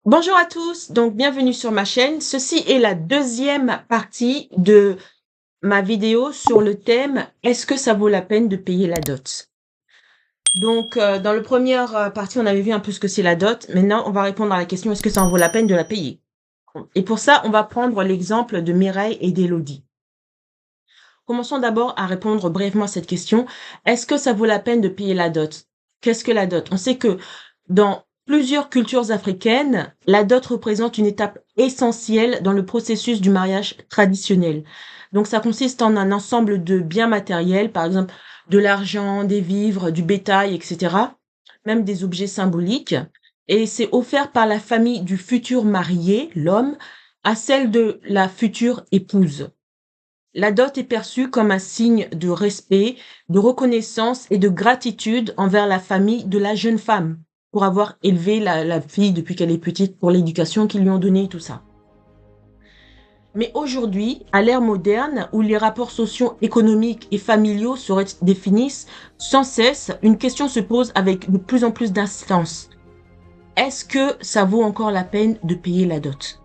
Bonjour à tous, donc bienvenue sur ma chaîne. Ceci est la deuxième partie de ma vidéo sur le thème «Est-ce que ça vaut la peine de payer la dot?» Donc, dans la première partie, on avait vu un peu ce que c'est la dot. Maintenant, on va répondre à la question «Est-ce que ça en vaut la peine de la payer?» Et pour ça, on va prendre l'exemple de Mireille et d'Élodie. Commençons d'abord à répondre brièvement à cette question. Est-ce que ça vaut la peine de payer la dot? Qu'est-ce que la dot? On sait que dans plusieurs cultures africaines, la dot représente une étape essentielle dans le processus du mariage traditionnel. Donc, ça consiste en un ensemble de biens matériels, par exemple de l'argent, des vivres, du bétail, etc., même des objets symboliques. Et c'est offert par la famille du futur marié, l'homme, à celle de la future épouse. La dot est perçue comme un signe de respect, de reconnaissance et de gratitude envers la famille de la jeune femme pour avoir élevé la fille depuis qu'elle est petite, pour l'éducation qu'ils lui ont donnée, tout ça. Mais aujourd'hui, à l'ère moderne, où les rapports sociaux, économiques et familiaux se définissent sans cesse, une question se pose avec de plus en plus d'instance. Est-ce que ça vaut encore la peine de payer la dot?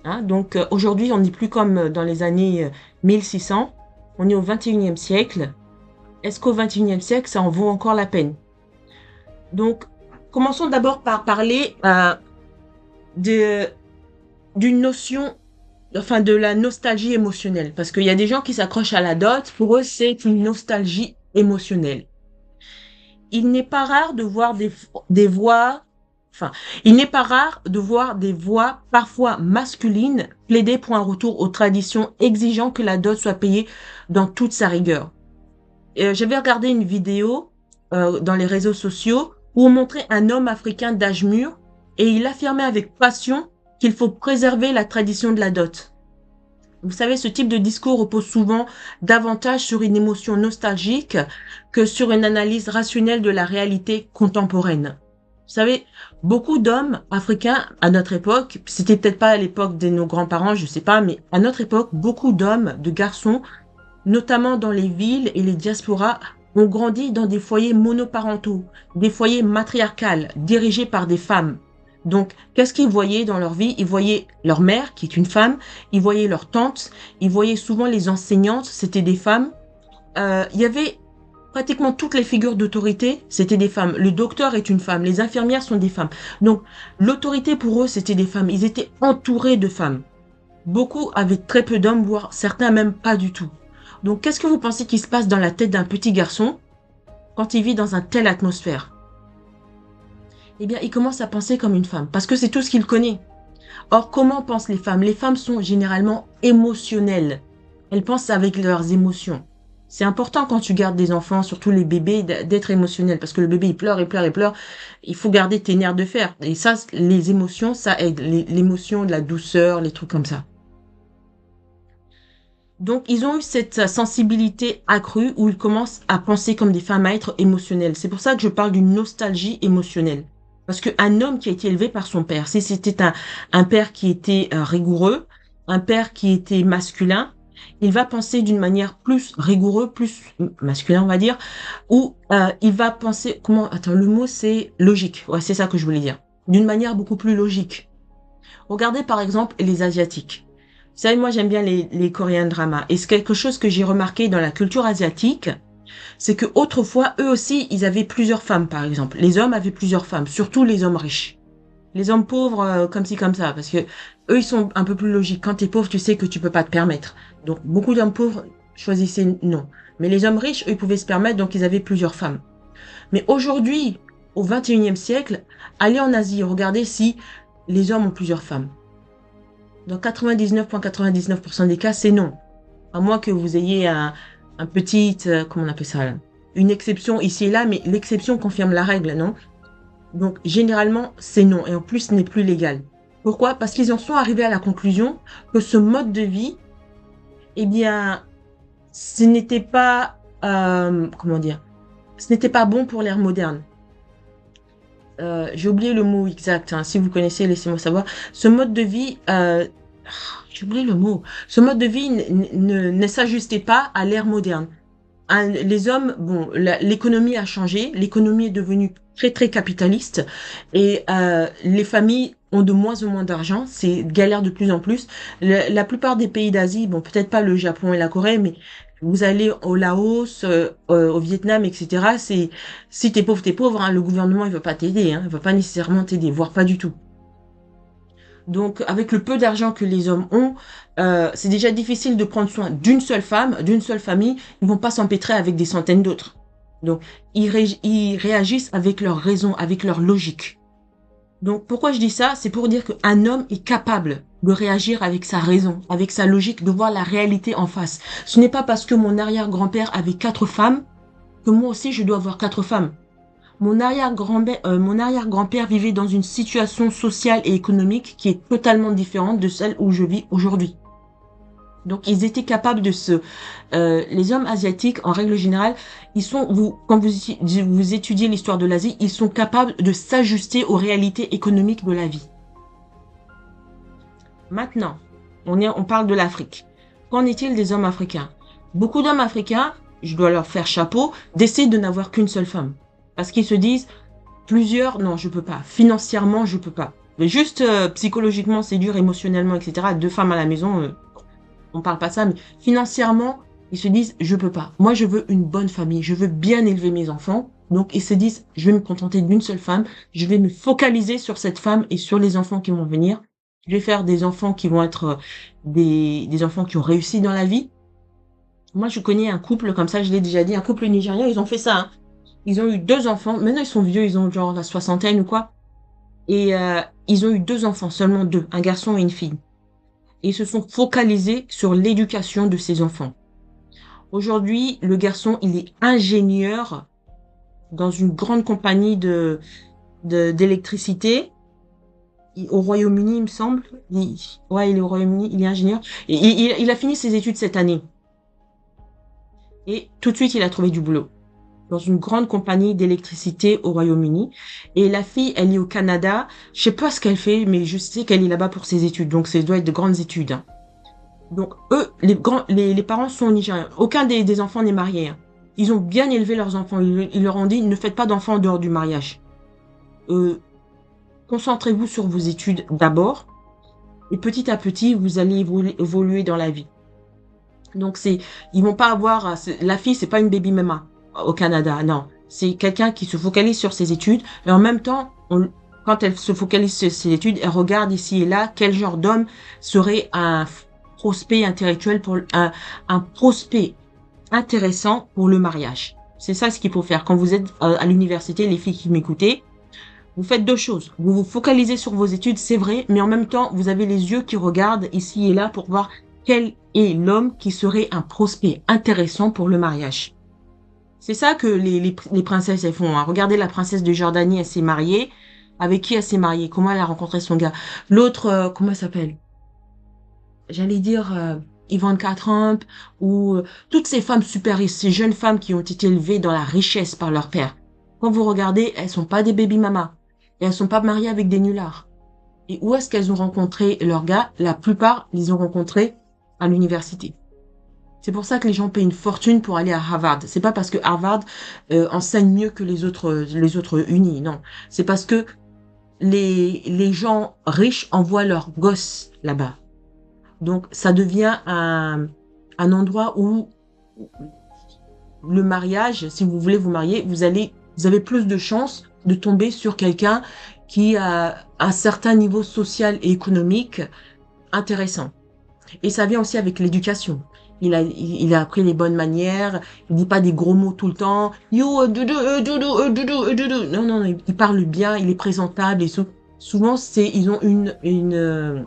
Hein, donc aujourd'hui, on n'est plus comme dans les années 1600, on est au 21e siècle. Est-ce qu'au 21e siècle, ça en vaut encore la peine? Donc, commençons d'abord par parler de, d'une notion, enfin de la nostalgie émotionnelle, parce qu'il y a des gens qui s'accrochent à la dot, pour eux, c'est une nostalgie émotionnelle. Il n'est pas rare de voir des voix, enfin, il n'est pas rare de voir des voix parfois masculines plaider pour un retour aux traditions exigeant que la dot soit payée dans toute sa rigueur. J'avais regardé une vidéo dans les réseaux sociaux où on montrait un homme africain d'âge mûr et il affirmait avec passion qu'il faut préserver la tradition de la dot. Vous savez, ce type de discours repose souvent davantage sur une émotion nostalgique que sur une analyse rationnelle de la réalité contemporaine. Vous savez, beaucoup d'hommes africains à notre époque, c'était peut-être pas à l'époque de nos grands-parents, je sais pas, mais à notre époque, beaucoup d'hommes, de garçons, notamment dans les villes et les diasporas, ont grandi dans des foyers monoparentaux, des foyers matriarcales, dirigés par des femmes. Donc, qu'est-ce qu'ils voyaient dans leur vie? Ils voyaient leur mère, qui est une femme, ils voyaient leur tante, ils voyaient souvent les enseignantes, c'était des femmes. Il y avait pratiquement toutes les figures d'autorité, c'était des femmes. Le docteur est une femme, les infirmières sont des femmes. Donc, l'autorité pour eux, c'était des femmes. Ils étaient entourés de femmes. Beaucoup avaient très peu d'hommes, voire certains même pas du tout. Donc, qu'est-ce que vous pensez qui se passe dans la tête d'un petit garçon quand il vit dans une telle atmosphère? Eh bien, il commence à penser comme une femme, parce que c'est tout ce qu'il connaît. Or, comment pensent les femmes? Les femmes sont généralement émotionnelles. Elles pensent avec leurs émotions. C'est important quand tu gardes des enfants, surtout les bébés, d'être émotionnel, parce que le bébé, il pleure, il pleure, il pleure. Il faut garder tes nerfs de fer. Et ça, les émotions, ça aide. L'émotion, de la douceur, les trucs comme ça. Donc, ils ont eu cette sensibilité accrue où ils commencent à penser comme des femmes, à être émotionnelles. C'est pour ça que je parle d'une nostalgie émotionnelle. Parce qu'un homme qui a été élevé par son père, si c'était un père qui était rigoureux, un père qui était masculin, il va penser d'une manière plus rigoureuse, plus masculin, on va dire, ou il va penser, comment, attends, le mot c'est logique. Ouais, c'est ça que je voulais dire. D'une manière beaucoup plus logique. Regardez par exemple les Asiatiques. Vous savez, moi j'aime bien les Korean dramas. Et c'est quelque chose que j'ai remarqué dans la culture asiatique, c'est que autrefois, eux aussi, ils avaient plusieurs femmes, par exemple. Les hommes avaient plusieurs femmes, surtout les hommes riches. Les hommes pauvres, comme ci, comme ça, parce que eux, ils sont un peu plus logiques. Quand t'es pauvre, tu sais que tu peux pas te permettre. Donc, beaucoup d'hommes pauvres choisissaient non. Mais les hommes riches, eux, ils pouvaient se permettre, donc ils avaient plusieurs femmes. Mais aujourd'hui, au 21e siècle, allez en Asie, regardez si les hommes ont plusieurs femmes. Dans 99,99% des cas, c'est non. À moins que vous ayez un petit, comment on appelle ça là, une exception ici et là, mais l'exception confirme la règle, non? Donc, généralement, c'est non. Et en plus, ce n'est plus légal. Pourquoi? Parce qu'ils en sont arrivés à la conclusion que ce mode de vie, eh bien, ce n'était pas, comment dire, ce n'était pas bon pour l'ère moderne. J'ai oublié le mot exact, hein. Si vous connaissez, laissez-moi savoir. Ce mode de vie, j'ai oublié le mot. Ce mode de vie ne s'ajustait pas à l'ère moderne. les hommes, bon, l'économie a changé, l'économie est devenue très très capitaliste et les familles ont de moins en moins d'argent, c'est galère de plus en plus. La plupart des pays d'Asie, bon, peut-être pas le Japon et la Corée, mais vous allez au Laos, au Vietnam, etc. C'est si t'es pauvre, hein, le gouvernement il veut pas t'aider, hein, il va pas nécessairement t'aider, voire pas du tout. Donc, avec le peu d'argent que les hommes ont, c'est déjà difficile de prendre soin d'une seule femme, d'une seule famille. Ils vont pas s'empêtrer avec des centaines d'autres. Donc, ils réagissent avec leur raison, avec leur logique. Donc, pourquoi je dis ça? C'est pour dire qu'un homme est capable de réagir avec sa raison, avec sa logique, de voir la réalité en face. Ce n'est pas parce que mon arrière-grand-père avait 4 femmes que moi aussi je dois avoir 4 femmes. Mon arrière-grand-père vivait dans une situation sociale et économique qui est totalement différente de celle où je vis aujourd'hui. Donc, ils étaient capables les hommes asiatiques, en règle générale, quand vous étudiez l'histoire de l'Asie, ils sont capables de s'ajuster aux réalités économiques de la vie. Maintenant, on parle de l'Afrique. Qu'en est-il des hommes africains? Beaucoup d'hommes africains, je dois leur faire chapeau, décident de n'avoir qu'une seule femme. Parce qu'ils se disent, plusieurs, non, je peux pas. Financièrement, je peux pas. Mais juste psychologiquement, c'est dur, émotionnellement, etc. 2 femmes à la maison, on parle pas de ça, mais financièrement, ils se disent, je peux pas. Moi, je veux une bonne famille. Je veux bien élever mes enfants. Donc, ils se disent, je vais me contenter d'une seule femme. Je vais me focaliser sur cette femme et sur les enfants qui vont venir. Je vais faire des enfants qui vont être des enfants qui ont réussi dans la vie. Moi, je connais un couple comme ça, je l'ai déjà dit, un couple nigérien, ils ont fait ça, hein. Ils ont eu 2 enfants. Maintenant, ils sont vieux, ils ont genre la soixantaine ou quoi. Et ils ont eu 2 enfants, seulement 2, un garçon et une fille. Et ils se sont focalisés sur l'éducation de ces enfants. Aujourd'hui, le garçon, il est ingénieur dans une grande compagnie d'électricité au Royaume-Uni, il me semble. Ouais, il est au Royaume-Uni, il est ingénieur. Et il a fini ses études cette année. Et tout de suite, il a trouvé du boulot dans une grande compagnie d'électricité au Royaume-Uni. Et la fille, elle est au Canada. Je sais pas ce qu'elle fait, mais je sais qu'elle est là-bas pour ses études. Donc, ça doit être de grandes études, hein. Donc, eux, les parents sont nigériens. Aucun des enfants n'est marié, hein. Ils ont bien élevé leurs enfants. Ils leur ont dit, ne faites pas d'enfants en dehors du mariage. Euh, Concentrez-vous sur vos études d'abord. Et petit à petit, vous allez évoluer dans la vie. Donc, ils vont pas avoir, la fille, c'est pas une baby mama au Canada, non. C'est quelqu'un qui se focalise sur ses études. Et en même temps, quand elle se focalise sur ses études, elle regarde ici et là quel genre d'homme serait un prospect intellectuel un prospect intéressant pour le mariage. C'est ça ce qu'il faut faire. Quand vous êtes à l'université, les filles qui m'écoutez, vous faites 2 choses. Vous vous focalisez sur vos études, c'est vrai, mais en même temps, vous avez les yeux qui regardent ici et là pour voir quel est l'homme qui serait un prospect intéressant pour le mariage. C'est ça que les princesses, elles font, hein. Regardez la princesse de Jordanie, elle s'est mariée. Avec qui elle s'est mariée? Comment elle a rencontré son gars? L'autre, comment elle s'appelle? J'allais dire Ivanka Trump ou toutes ces femmes super riches, ces jeunes femmes qui ont été élevées dans la richesse par leur père. Quand vous regardez, elles sont pas des baby mamas. Et elles sont pas mariées avec des nullards. Et où est-ce qu'elles ont rencontré leurs gars? La plupart, ils ont rencontrés à l'université. C'est pour ça que les gens payent une fortune pour aller à Harvard. C'est pas parce que Harvard enseigne mieux que les autres unis, non. C'est parce que les gens riches envoient leurs gosses là-bas. Donc, ça devient un endroit où le mariage, si vous voulez vous marier, vous avez plus de chances de tomber sur quelqu'un qui a un certain niveau social et économique intéressant. Et ça vient aussi avec l'éducation. Il a appris les bonnes manières, il dit pas des gros mots tout le temps. Yo, doudou, doudou, doudou, doudou. Non, non, il parle bien, il est présentable et tout. Souvent, ils ont une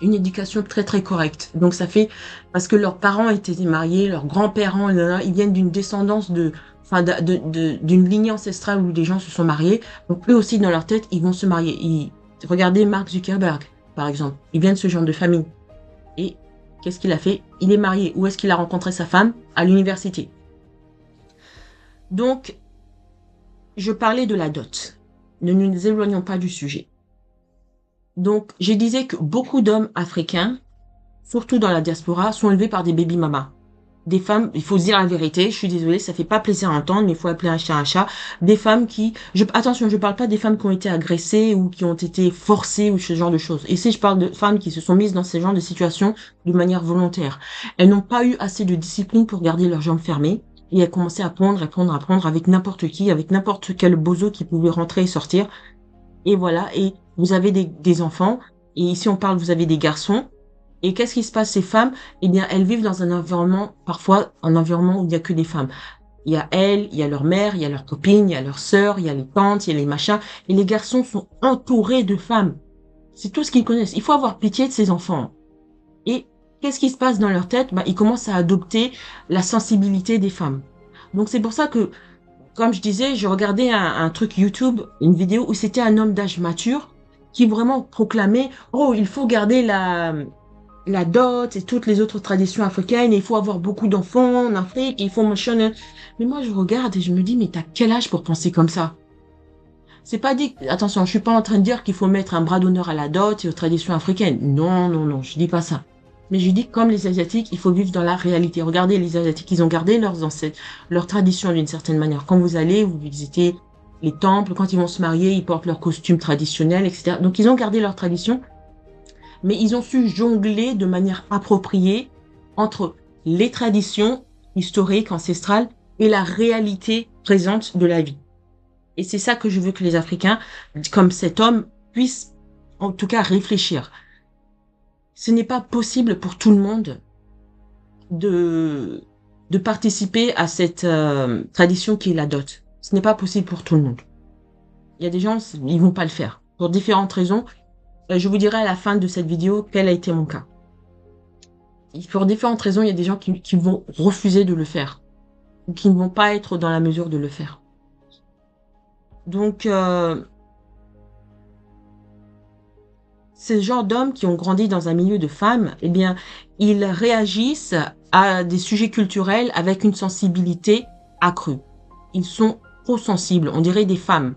éducation très très correcte. Donc ça fait parce que leurs parents étaient mariés, leurs grands-parents, ils viennent d'une descendance d'une lignée ancestrale où des gens se sont mariés. Donc eux aussi dans leur tête, ils vont se marier. Regardez Mark Zuckerberg, par exemple. Il vient de ce genre de famille. Et qu'est-ce qu'il a fait? Il est marié. Où est-ce qu'il a rencontré sa femme? À l'université. Donc, je parlais de la dot. Ne nous éloignons pas du sujet. Donc, je disais que beaucoup d'hommes africains, surtout dans la diaspora, sont élevés par des baby mamas. des femmes, il faut se dire la vérité, je suis désolée, ça fait pas plaisir à entendre, mais il faut appeler un chat un chat, des femmes qui, attention, je parle pas des femmes qui ont été agressées ou qui ont été forcées ou ce genre de choses. Ici, je parle de femmes qui se sont mises dans ce genre de situation de manière volontaire. Elles n'ont pas eu assez de discipline pour garder leurs jambes fermées et elles commençaient à prendre avec n'importe qui, avec n'importe quel bozo qui pouvait rentrer et sortir. Et voilà, et vous avez des enfants, et ici on parle, vous avez des garçons. Et qu'est-ce qui se passe, ces femmes? Eh bien, elles vivent dans un environnement, parfois, un environnement où il n'y a que des femmes. Il y a elles, il y a leur mère, il y a leurs copines, il y a leurs sœurs, il y a les tantes, il y a les machins. Et les garçons sont entourés de femmes. C'est tout ce qu'ils connaissent. Il faut avoir pitié de ces enfants. Et qu'est-ce qui se passe dans leur tête? Bah, ils commencent à adopter la sensibilité des femmes. Donc c'est pour ça que, comme je disais, je regardais un truc YouTube, une vidéo où c'était un homme d'âge mature qui vraiment proclamait, oh, il faut garder la dot et toutes les autres traditions africaines, et il faut avoir beaucoup d'enfants en Afrique, et il faut machin. Mais moi, je regarde et je me dis, mais t'as quel âge pour penser comme ça? C'est pas dit, attention, je suis pas en train de dire qu'il faut mettre un bras d'honneur à la dot et aux traditions africaines. Non, non, non, je dis pas ça. Mais je dis, comme les Asiatiques, il faut vivre dans la réalité. Regardez, les Asiatiques, ils ont gardé leurs ancêtres, leurs traditions d'une certaine manière. Quand vous allez, vous visitez les temples, quand ils vont se marier, ils portent leurs costumes traditionnels, etc. Donc, ils ont gardé leurs traditions, mais ils ont su jongler de manière appropriée entre les traditions historiques, ancestrales, et la réalité présente de la vie. Et c'est ça que je veux que les Africains, comme cet homme, puissent en tout cas réfléchir. Ce n'est pas possible pour tout le monde de, de participer à cette tradition qui est la dot. Ce n'est pas possible pour tout le monde. Il y a des gens, ils vont pas le faire. Pour différentes raisons. Je vous dirai à la fin de cette vidéo quel a été mon cas. Pour différentes raisons, il y a des gens qui vont refuser de le faire. Ou qui ne vont pas être dans la mesure de le faire. Donc, ces genres d'hommes qui ont grandi dans un milieu de femmes, eh bien, ils réagissent à des sujets culturels avec une sensibilité accrue. Ils sont trop sensibles, on dirait des femmes.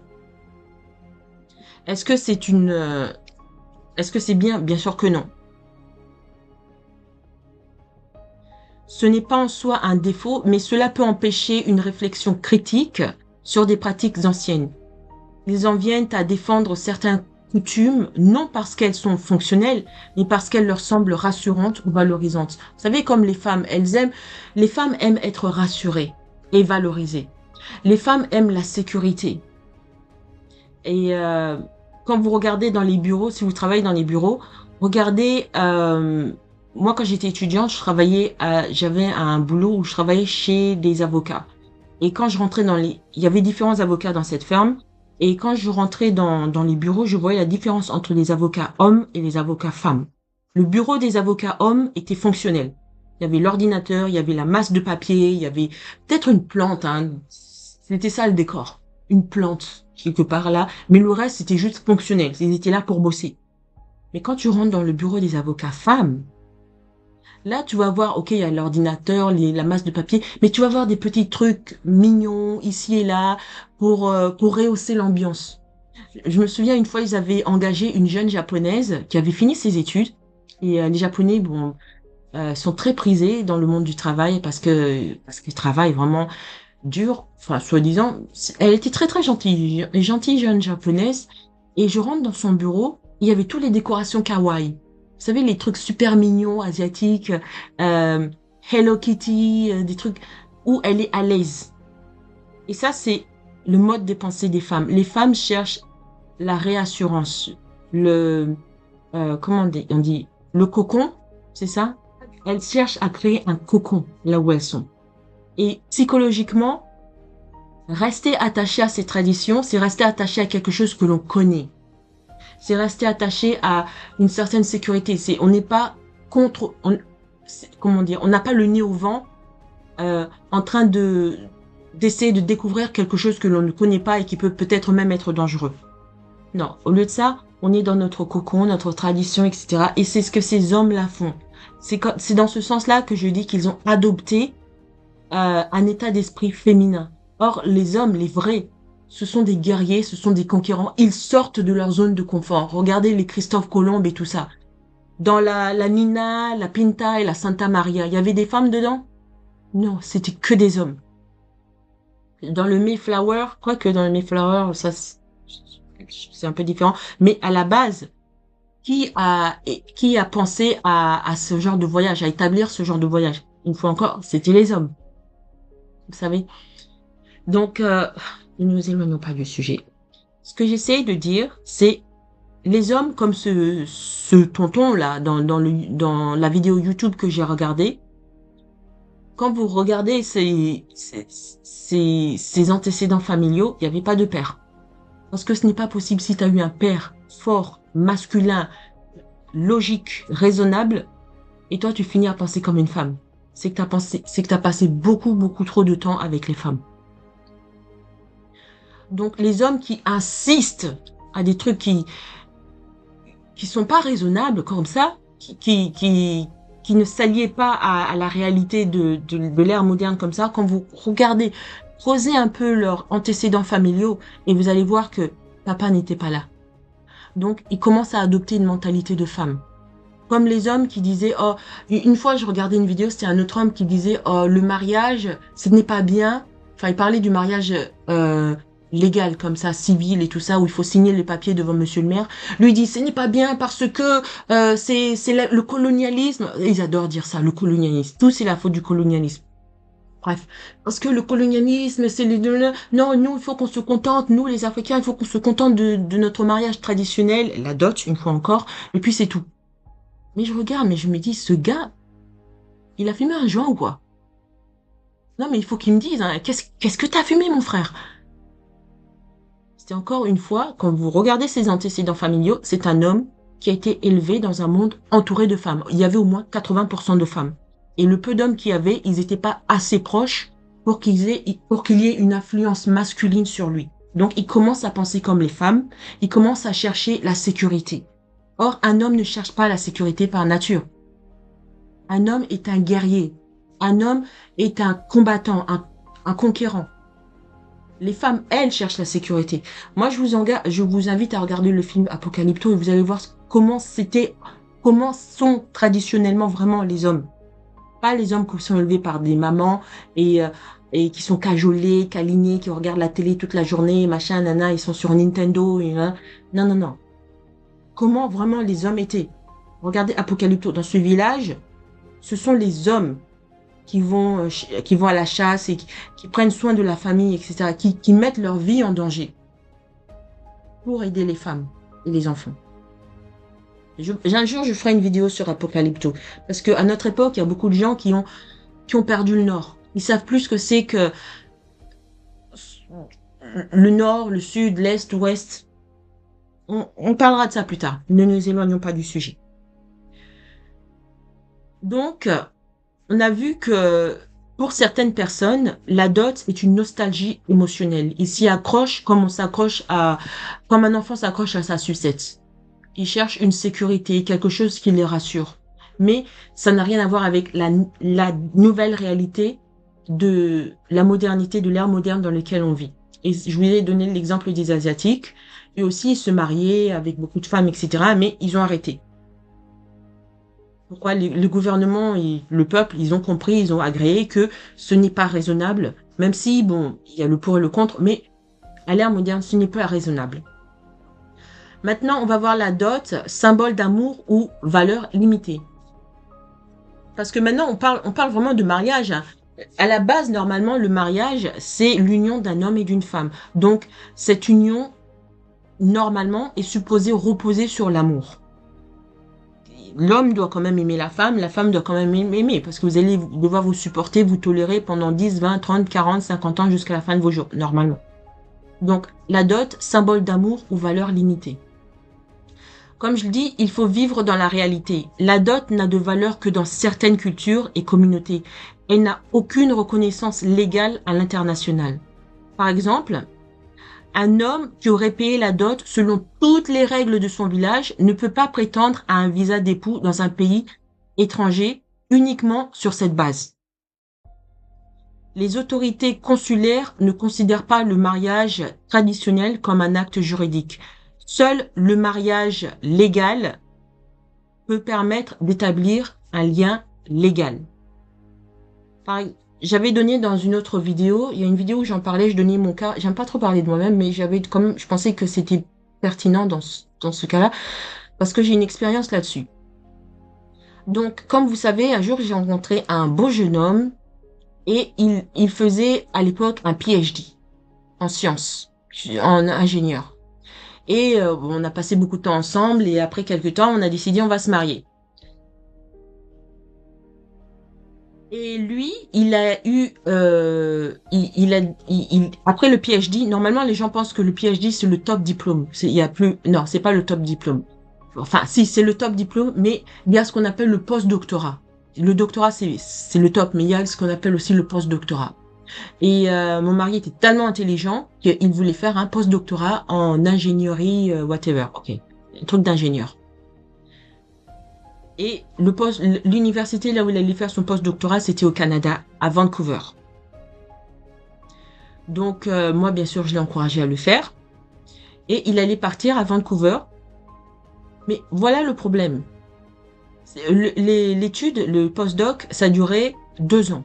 Est-ce que c'est est-ce que c'est bien? Bien sûr que non. Ce n'est pas en soi un défaut, mais cela peut empêcher une réflexion critique sur des pratiques anciennes. Ils en viennent à défendre certaines coutumes, non parce qu'elles sont fonctionnelles, mais parce qu'elles leur semblent rassurantes ou valorisantes. Vous savez, comme les femmes aiment être rassurées et valorisées. Les femmes aiment la sécurité. Et quand vous regardez dans les bureaux, si vous travaillez dans les bureaux, regardez, moi quand j'étais étudiante, j'avais un boulot où je travaillais chez des avocats. Et quand je rentrais il y avait différents avocats dans cette ferme. Et quand je rentrais dans les bureaux, je voyais la différence entre les avocats hommes et les avocats femmes. Le bureau des avocats hommes était fonctionnel. Il y avait l'ordinateur, il y avait la masse de papier, il y avait peut-être une plante, hein. C'était ça le décor. Une plante, quelque part là. Mais le reste, c'était juste fonctionnel. Ils étaient là pour bosser. Mais quand tu rentres dans le bureau des avocats femmes, là, tu vas voir, ok, il y a l'ordinateur, la masse de papier, mais tu vas voir des petits trucs mignons ici et là pour rehausser l'ambiance. Je me souviens une fois, ils avaient engagé une jeune japonaise qui avait fini ses études. Et les Japonais, bon, sont très prisés dans le monde du travail parce qu'ils travaillent vraiment dur. Enfin, soi-disant, elle était très très gentille, une gentille jeune japonaise. Et je rentre dans son bureau, il y avait toutes les décorations kawaii. Vous savez, les trucs super mignons, asiatiques, Hello Kitty, des trucs où elle est à l'aise. Et ça, c'est le mode de pensée des femmes. Les femmes cherchent la réassurance, comment on dit, le cocon, c'est ça? Elles cherchent à créer un cocon là où elles sont. Et psychologiquement, rester attaché à ces traditions, c'est rester attaché à quelque chose que l'on connaît. C'est rester attaché à une certaine sécurité. On n'est pas contre, comment dire, on n'a pas le nez au vent en train d'essayer de découvrir quelque chose que l'on ne connaît pas et qui peut peut-être même être dangereux. Non, au lieu de ça, on est dans notre cocon, notre tradition, etc. Et c'est ce que ces hommes-là font. C'est dans ce sens-là que je dis qu'ils ont adopté un état d'esprit féminin. Or, les hommes, les vrais, ce sont des guerriers, ce sont des conquérants. Ils sortent de leur zone de confort. Regardez les Christophe Colomb et tout ça. Dans la Nina, la Pinta et la Santa Maria, il y avait des femmes dedans? Non, c'était que des hommes. Dans le Mayflower, quoique dans le Mayflower, ça, c'est un peu différent. Mais à la base, qui a pensé à ce genre de voyage, à établir ce genre de voyage? Une fois encore, c'était les hommes, vous savez. Donc, ne nous éloignons pas du sujet. Ce que j'essaye de dire, c'est les hommes comme ce tonton-là, dans la vidéo YouTube que j'ai regardée, quand vous regardez ses antécédents familiaux, il n'y avait pas de père. Parce que ce n'est pas possible si tu as eu un père fort, masculin, logique, raisonnable, et toi tu finis à penser comme une femme. C'est que t'as passé beaucoup, beaucoup trop de temps avec les femmes. Donc les hommes qui insistent à des trucs qui sont pas raisonnables comme ça, qui ne s'alliaient pas à la réalité de l'ère moderne comme ça, quand vous regardez, creusez un peu leurs antécédents familiaux et vous allez voir que papa n'était pas là. Donc, ils commencent à adopter une mentalité de femme. Comme les hommes qui disaient, oh, une fois je regardais une vidéo, c'était un autre homme qui disait, oh, le mariage, ce n'est pas bien. Enfin, il parlait du mariage légal comme ça, civil et tout ça, où il faut signer les papiers devant monsieur le maire. Lui dit, ce n'est pas bien parce que c'est le colonialisme. Ils adorent dire ça, le colonialisme. Tout c'est la faute du colonialisme. Bref, parce que le colonialisme, c'est les deux. Non, nous, il faut qu'on se contente, nous les Africains, il faut qu'on se contente de notre mariage traditionnel, la dot, une fois encore, et puis c'est tout. Mais je regarde, mais je me dis, ce gars, il a fumé un joint ou quoi? Non, mais il faut qu'il me dise, hein, qu'est-ce que t'as fumé, mon frère? C'était encore une fois, quand vous regardez ses antécédents familiaux, c'est un homme qui a été élevé dans un monde entouré de femmes. Il y avait au moins 80% de femmes. Et le peu d'hommes qu'il y avait, ils n'étaient pas assez proches pour qu'il y ait une influence masculine sur lui. Donc, il commence à penser comme les femmes, il commence à chercher la sécurité. Or, un homme ne cherche pas la sécurité par nature. Un homme est un guerrier. Un homme est un combattant, un conquérant. Les femmes, elles, cherchent la sécurité. Moi, je vous invite à regarder le film Apocalypto et vous allez voir comment sont traditionnellement vraiment les hommes. Pas les hommes qui sont élevés par des mamans et qui sont cajolés, câlinés, qui regardent la télé toute la journée, machin, nana, ils sont sur Nintendo. Non, non, non. Comment vraiment les hommes étaient? Regardez Apocalypto. Dans ce village, ce sont les hommes qui vont à la chasse et qui prennent soin de la famille, etc., qui mettent leur vie en danger pour aider les femmes et les enfants. Un jour, je ferai une vidéo sur Apocalypto, parce qu'à notre époque, il y a beaucoup de gens qui ont perdu le Nord. Ils savent plus ce que c'est que le Nord, le Sud, l'Est, l'Ouest. On parlera de ça plus tard. Ne nous éloignons pas du sujet. Donc, on a vu que pour certaines personnes, la dot est une nostalgie émotionnelle. Ils s'y accrochent comme comme un enfant s'accroche à sa sucette. Ils cherchent une sécurité, quelque chose qui les rassure. Mais ça n'a rien à voir avec la nouvelle réalité de la modernité, de l'ère moderne dans laquelle on vit. Et je vous ai donné l'exemple des Asiatiques. Eux aussi, ils se mariaient avec beaucoup de femmes, etc. Mais ils ont arrêté. Pourquoi le gouvernement et le peuple, ils ont compris, ils ont agréé que ce n'est pas raisonnable, même si, bon, il y a le pour et le contre, mais à l'ère moderne, ce n'est pas raisonnable. Maintenant, on va voir la dot, symbole d'amour ou valeur limitée. Parce que maintenant, on parle vraiment de mariage. Hein. À la base, normalement, le mariage, c'est l'union d'un homme et d'une femme. Donc, cette union, normalement, est supposée reposer sur l'amour. L'homme doit quand même aimer la femme doit quand même aimer, parce que vous allez devoir vous supporter, vous tolérer pendant 10, 20, 30, 40, 50 ans jusqu'à la fin de vos jours, normalement. Donc, la dot, symbole d'amour ou valeur limitée. Comme je le dis, il faut vivre dans la réalité. La dot n'a de valeur que dans certaines cultures et communautés. Elle n'a aucune reconnaissance légale à l'international. Par exemple, un homme qui aurait payé la dot selon toutes les règles de son village ne peut pas prétendre à un visa d'époux dans un pays étranger uniquement sur cette base. Les autorités consulaires ne considèrent pas le mariage traditionnel comme un acte juridique. Seul le mariage légal peut permettre d'établir un lien légal. j'avais donné dans une autre vidéo, il y a une vidéo où j'en parlais, je donnais mon cas. J'aime pas trop parler de moi-même, mais j'avais quand même, je pensais que c'était pertinent dans ce cas-là, parce que j'ai une expérience là-dessus. Donc, comme vous savez, un jour, j'ai rencontré un beau jeune homme et il faisait à l'époque un PhD en sciences, en ingénieur. Et on a passé beaucoup de temps ensemble et après quelques temps, on a décidé on va se marier. Et lui, il a eu, après le PhD, normalement les gens pensent que le PhD c'est le top diplôme. Il y a plus, non, c'est pas le top diplôme. Enfin, si c'est le top diplôme, mais il y a ce qu'on appelle le post-doctorat. Le doctorat c'est le top, mais il y a ce qu'on appelle aussi le post-doctorat. Et mon mari était tellement intelligent qu'il voulait faire un post-doctorat en ingénierie, whatever. Ok, un truc d'ingénieur. Et l'université là où il allait faire son post-doctorat, c'était au Canada, à Vancouver. Donc moi, bien sûr, je l'ai encouragé à le faire. Et il allait partir à Vancouver. Mais voilà le problème. L'étude, le post-doc, ça durait 2 ans.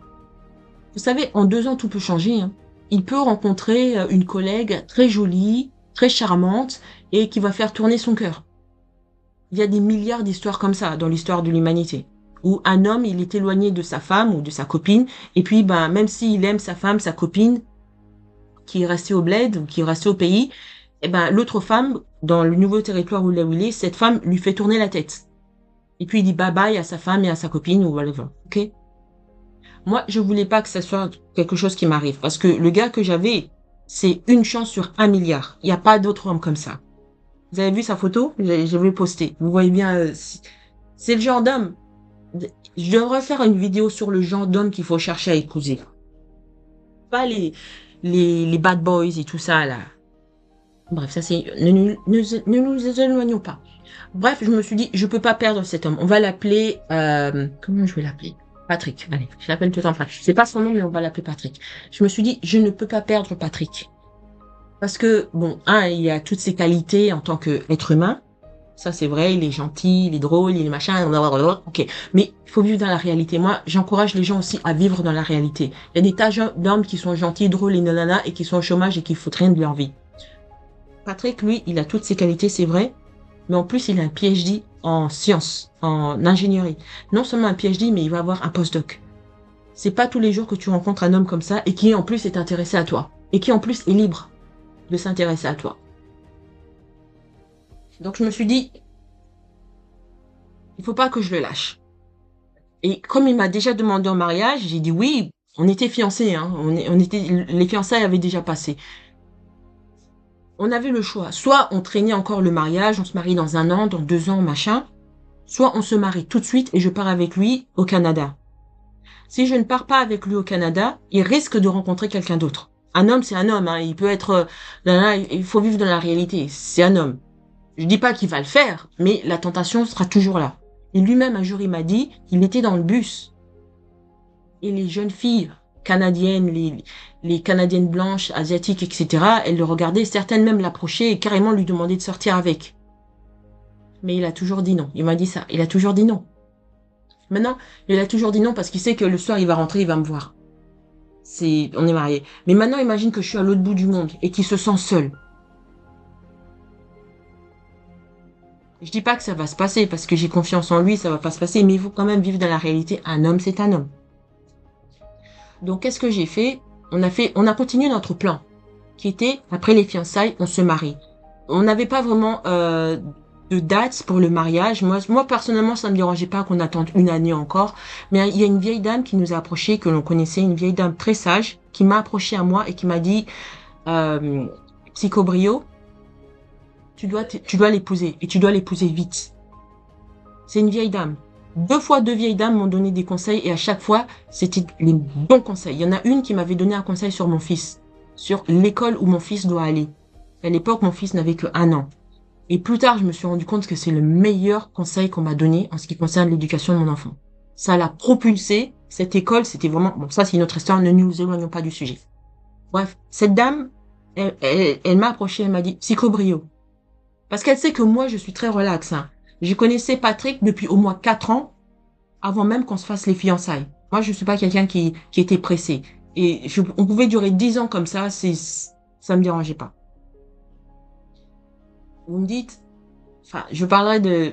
Vous savez, en 2 ans, tout peut changer, hein. Il peut rencontrer une collègue très jolie, très charmante, et qui va faire tourner son cœur. Il y a des milliards d'histoires comme ça dans l'histoire de l'humanité, où un homme, il est éloigné de sa femme ou de sa copine, et puis, ben, même s'il aime sa femme, sa copine, qui est restée au bled ou qui est restée au pays, eh ben, l'autre femme, dans le nouveau territoire où il est, cette femme lui fait tourner la tête. Et puis, il dit bye bye à sa femme et à sa copine ou whatever. Ok? Moi, je voulais pas que ça soit quelque chose qui m'arrive, parce que le gars que j'avais, c'est une chance sur 1 milliard. Il n'y a pas d'autre homme comme ça. Vous avez vu sa photo? Je vais poster. Vous voyez bien, c'est le genre d'homme. Je devrais faire une vidéo sur le genre d'homme qu'il faut chercher à épouser. Pas les bad boys et tout ça, là. Bref, ça c'est, ne nous éloignons pas. Bref, je me suis dit, je peux pas perdre cet homme. On va l'appeler, comment je vais l'appeler? Patrick. Allez, je l'appelle tout le temps Patrick. C'est pas son nom, mais on va l'appeler Patrick. Je me suis dit, je ne peux pas perdre Patrick. Parce que, bon, il a toutes ses qualités en tant qu'être humain. Ça, c'est vrai, il est gentil, il est drôle, il est machin, blablabla. Ok. Mais il faut vivre dans la réalité. Moi, j'encourage les gens aussi à vivre dans la réalité. Il y a des tas d'hommes qui sont gentils, drôles et nanana, et qui sont au chômage et qui foutent rien de leur vie. Patrick, lui, il a toutes ses qualités, c'est vrai. Mais en plus, il a un PhD en sciences, en ingénierie. Non seulement un PhD, mais il va avoir un postdoc. C'est pas tous les jours que tu rencontres un homme comme ça et qui en plus est intéressé à toi. Et qui en plus est libre de s'intéresser à toi. Donc je me suis dit, il faut pas que je le lâche. Et comme il m'a déjà demandé en mariage, j'ai dit oui. On était fiancés, hein. Les fiançailles avaient déjà passé. On avait le choix. Soit on traînait encore le mariage, on se marie dans 1 an, dans 2 ans, machin. Soit on se marie tout de suite et je pars avec lui au Canada. Si je ne pars pas avec lui au Canada, il risque de rencontrer quelqu'un d'autre. Un homme, c'est un homme, hein. Il peut être, il faut vivre dans la réalité. C'est un homme. Je dis pas qu'il va le faire, mais la tentation sera toujours là. Et lui-même, un jour, il m'a dit qu'il était dans le bus. Et les jeunes filles canadiennes, les Canadiennes blanches, asiatiques, etc., elles le regardaient, certaines même l'approchaient et carrément lui demandaient de sortir avec. Mais il a toujours dit non. Il m'a dit ça. Il a toujours dit non. Maintenant, il a toujours dit non parce qu'il sait que le soir, il va rentrer, il va me voir. On est mariés. Mais maintenant, imagine que je suis à l'autre bout du monde et qu'il se sent seul. Je dis pas que ça va se passer parce que j'ai confiance en lui, ça va pas se passer, mais il faut quand même vivre dans la réalité. Un homme, c'est un homme. Donc, qu'est-ce que j'ai fait? On a continué notre plan, qui était, après les fiançailles, on se marie. On n'avait pas vraiment de date pour le mariage. Moi, personnellement, ça ne me dérangeait pas qu'on attende 1 année encore. Mais il y a une vieille dame qui nous a approchés, que l'on connaissait, une vieille dame très sage, qui m'a approché à moi et qui m'a dit, Psychobrio, tu dois l'épouser et tu dois l'épouser vite. C'est une vieille dame. 2 vieilles dames m'ont donné des conseils et à chaque fois, c'était les bons conseils. Il y en a une qui m'avait donné un conseil sur mon fils, sur l'école où mon fils doit aller. À l'époque, mon fils n'avait que 1 an. Et plus tard, je me suis rendu compte que c'est le meilleur conseil qu'on m'a donné en ce qui concerne l'éducation de mon enfant. Ça l'a propulsé. Cette école, c'était vraiment, bon, ça c'est une autre histoire, ne nous éloignons pas du sujet. Bref, cette dame, elle m'a approché, elle m'a dit, Psychobrio. Parce qu'elle sait que moi, je suis très relax, hein. Je connaissais Patrick depuis au moins 4 ans, avant même qu'on se fasse les fiançailles. Moi, je suis pas quelqu'un qui était pressé. Et on pouvait durer 10 ans comme ça, ça me dérangeait pas. Vous me dites, enfin, je parlerai de,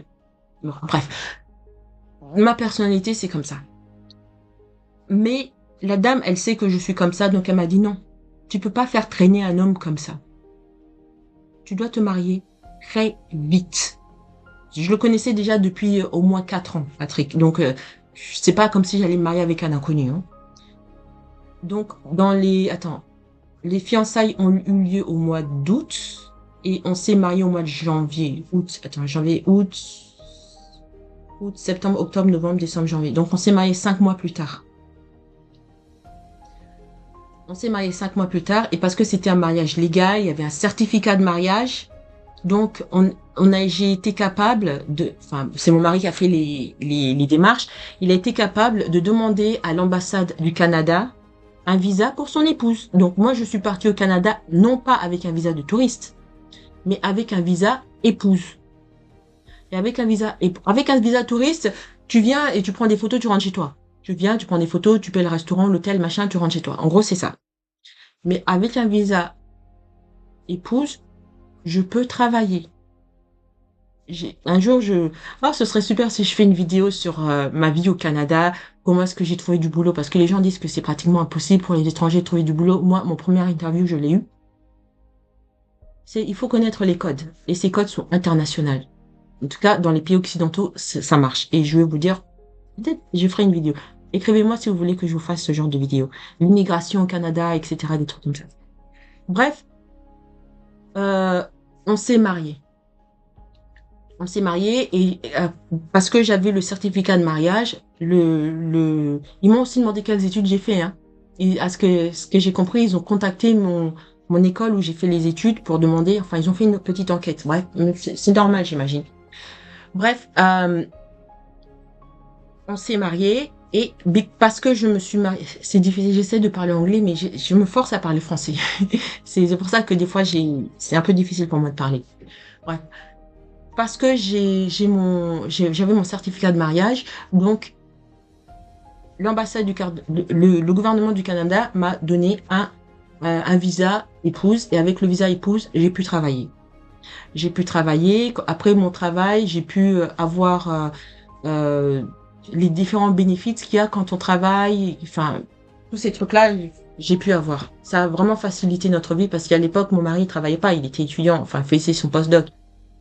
bon, bref, ma personnalité, c'est comme ça. Mais la dame, elle sait que je suis comme ça, donc elle m'a dit non, tu peux pas faire traîner un homme comme ça. Tu dois te marier très vite. Je le connaissais déjà depuis au moins 4 ans, Patrick. Donc, c'est pas comme si j'allais me marier avec un inconnu, hein. Donc, les fiançailles ont eu lieu au mois d'août et on s'est marié au mois de août, septembre, octobre, novembre, décembre, janvier. Donc, on s'est marié 5 mois plus tard. On s'est marié 5 mois plus tard et parce que c'était un mariage légal, il y avait un certificat de mariage. Donc, j'ai été capable enfin, c'est mon mari qui a fait les démarches. Il a été capable de demander à l'ambassade du Canada un visa pour son épouse. Donc, moi, je suis partie au Canada, non pas avec un visa de touriste, mais avec un visa épouse. Et avec un visa touriste, tu viens et tu prends des photos, tu rentres chez toi. Tu viens, tu prends des photos, tu payes le restaurant, l'hôtel, machin, tu rentres chez toi. En gros, c'est ça. Mais avec un visa épouse, je peux travailler. Un jour, ce serait super si je fais une vidéo sur ma vie au Canada, comment est-ce que j'ai trouvé du boulot, parce que les gens disent que c'est pratiquement impossible pour les étrangers de trouver du boulot. Moi, mon premier interview, je l'ai eu. Il faut connaître les codes, et ces codes sont internationaux. En tout cas, dans les pays occidentaux, ça marche. Et je vais vous dire, peut-être je ferai une vidéo. Écrivez-moi si vous voulez que je vous fasse ce genre de vidéo. L'immigration au Canada, etc., des trucs comme ça. Bref, on s'est mariés. On s'est mariés et parce que j'avais le certificat de mariage, ils m'ont aussi demandé quelles études j'ai fait, hein. Et ce que j'ai compris, ils ont contacté mon école où j'ai fait les études pour demander, enfin, ils ont fait une petite enquête. Bref, c'est normal, j'imagine. Bref, on s'est mariés et parce que je me suis mariée, c'est difficile, j'essaie de parler anglais, mais je me force à parler français. C'est pour ça que des fois, c'est un peu difficile pour moi de parler. Bref. Parce que j'avais mon certificat de mariage, donc l'ambassade le gouvernement du Canada m'a donné un visa épouse et avec le visa épouse, j'ai pu travailler. J'ai pu travailler. Après mon travail, j'ai pu avoir euh, les différents bénéfices qu'il y a quand on travaille. Enfin, tous ces trucs-là, j'ai pu avoir. Ça a vraiment facilité notre vie parce qu'à l'époque, mon mari ne travaillait pas, il était étudiant, enfin, faisait son postdoc.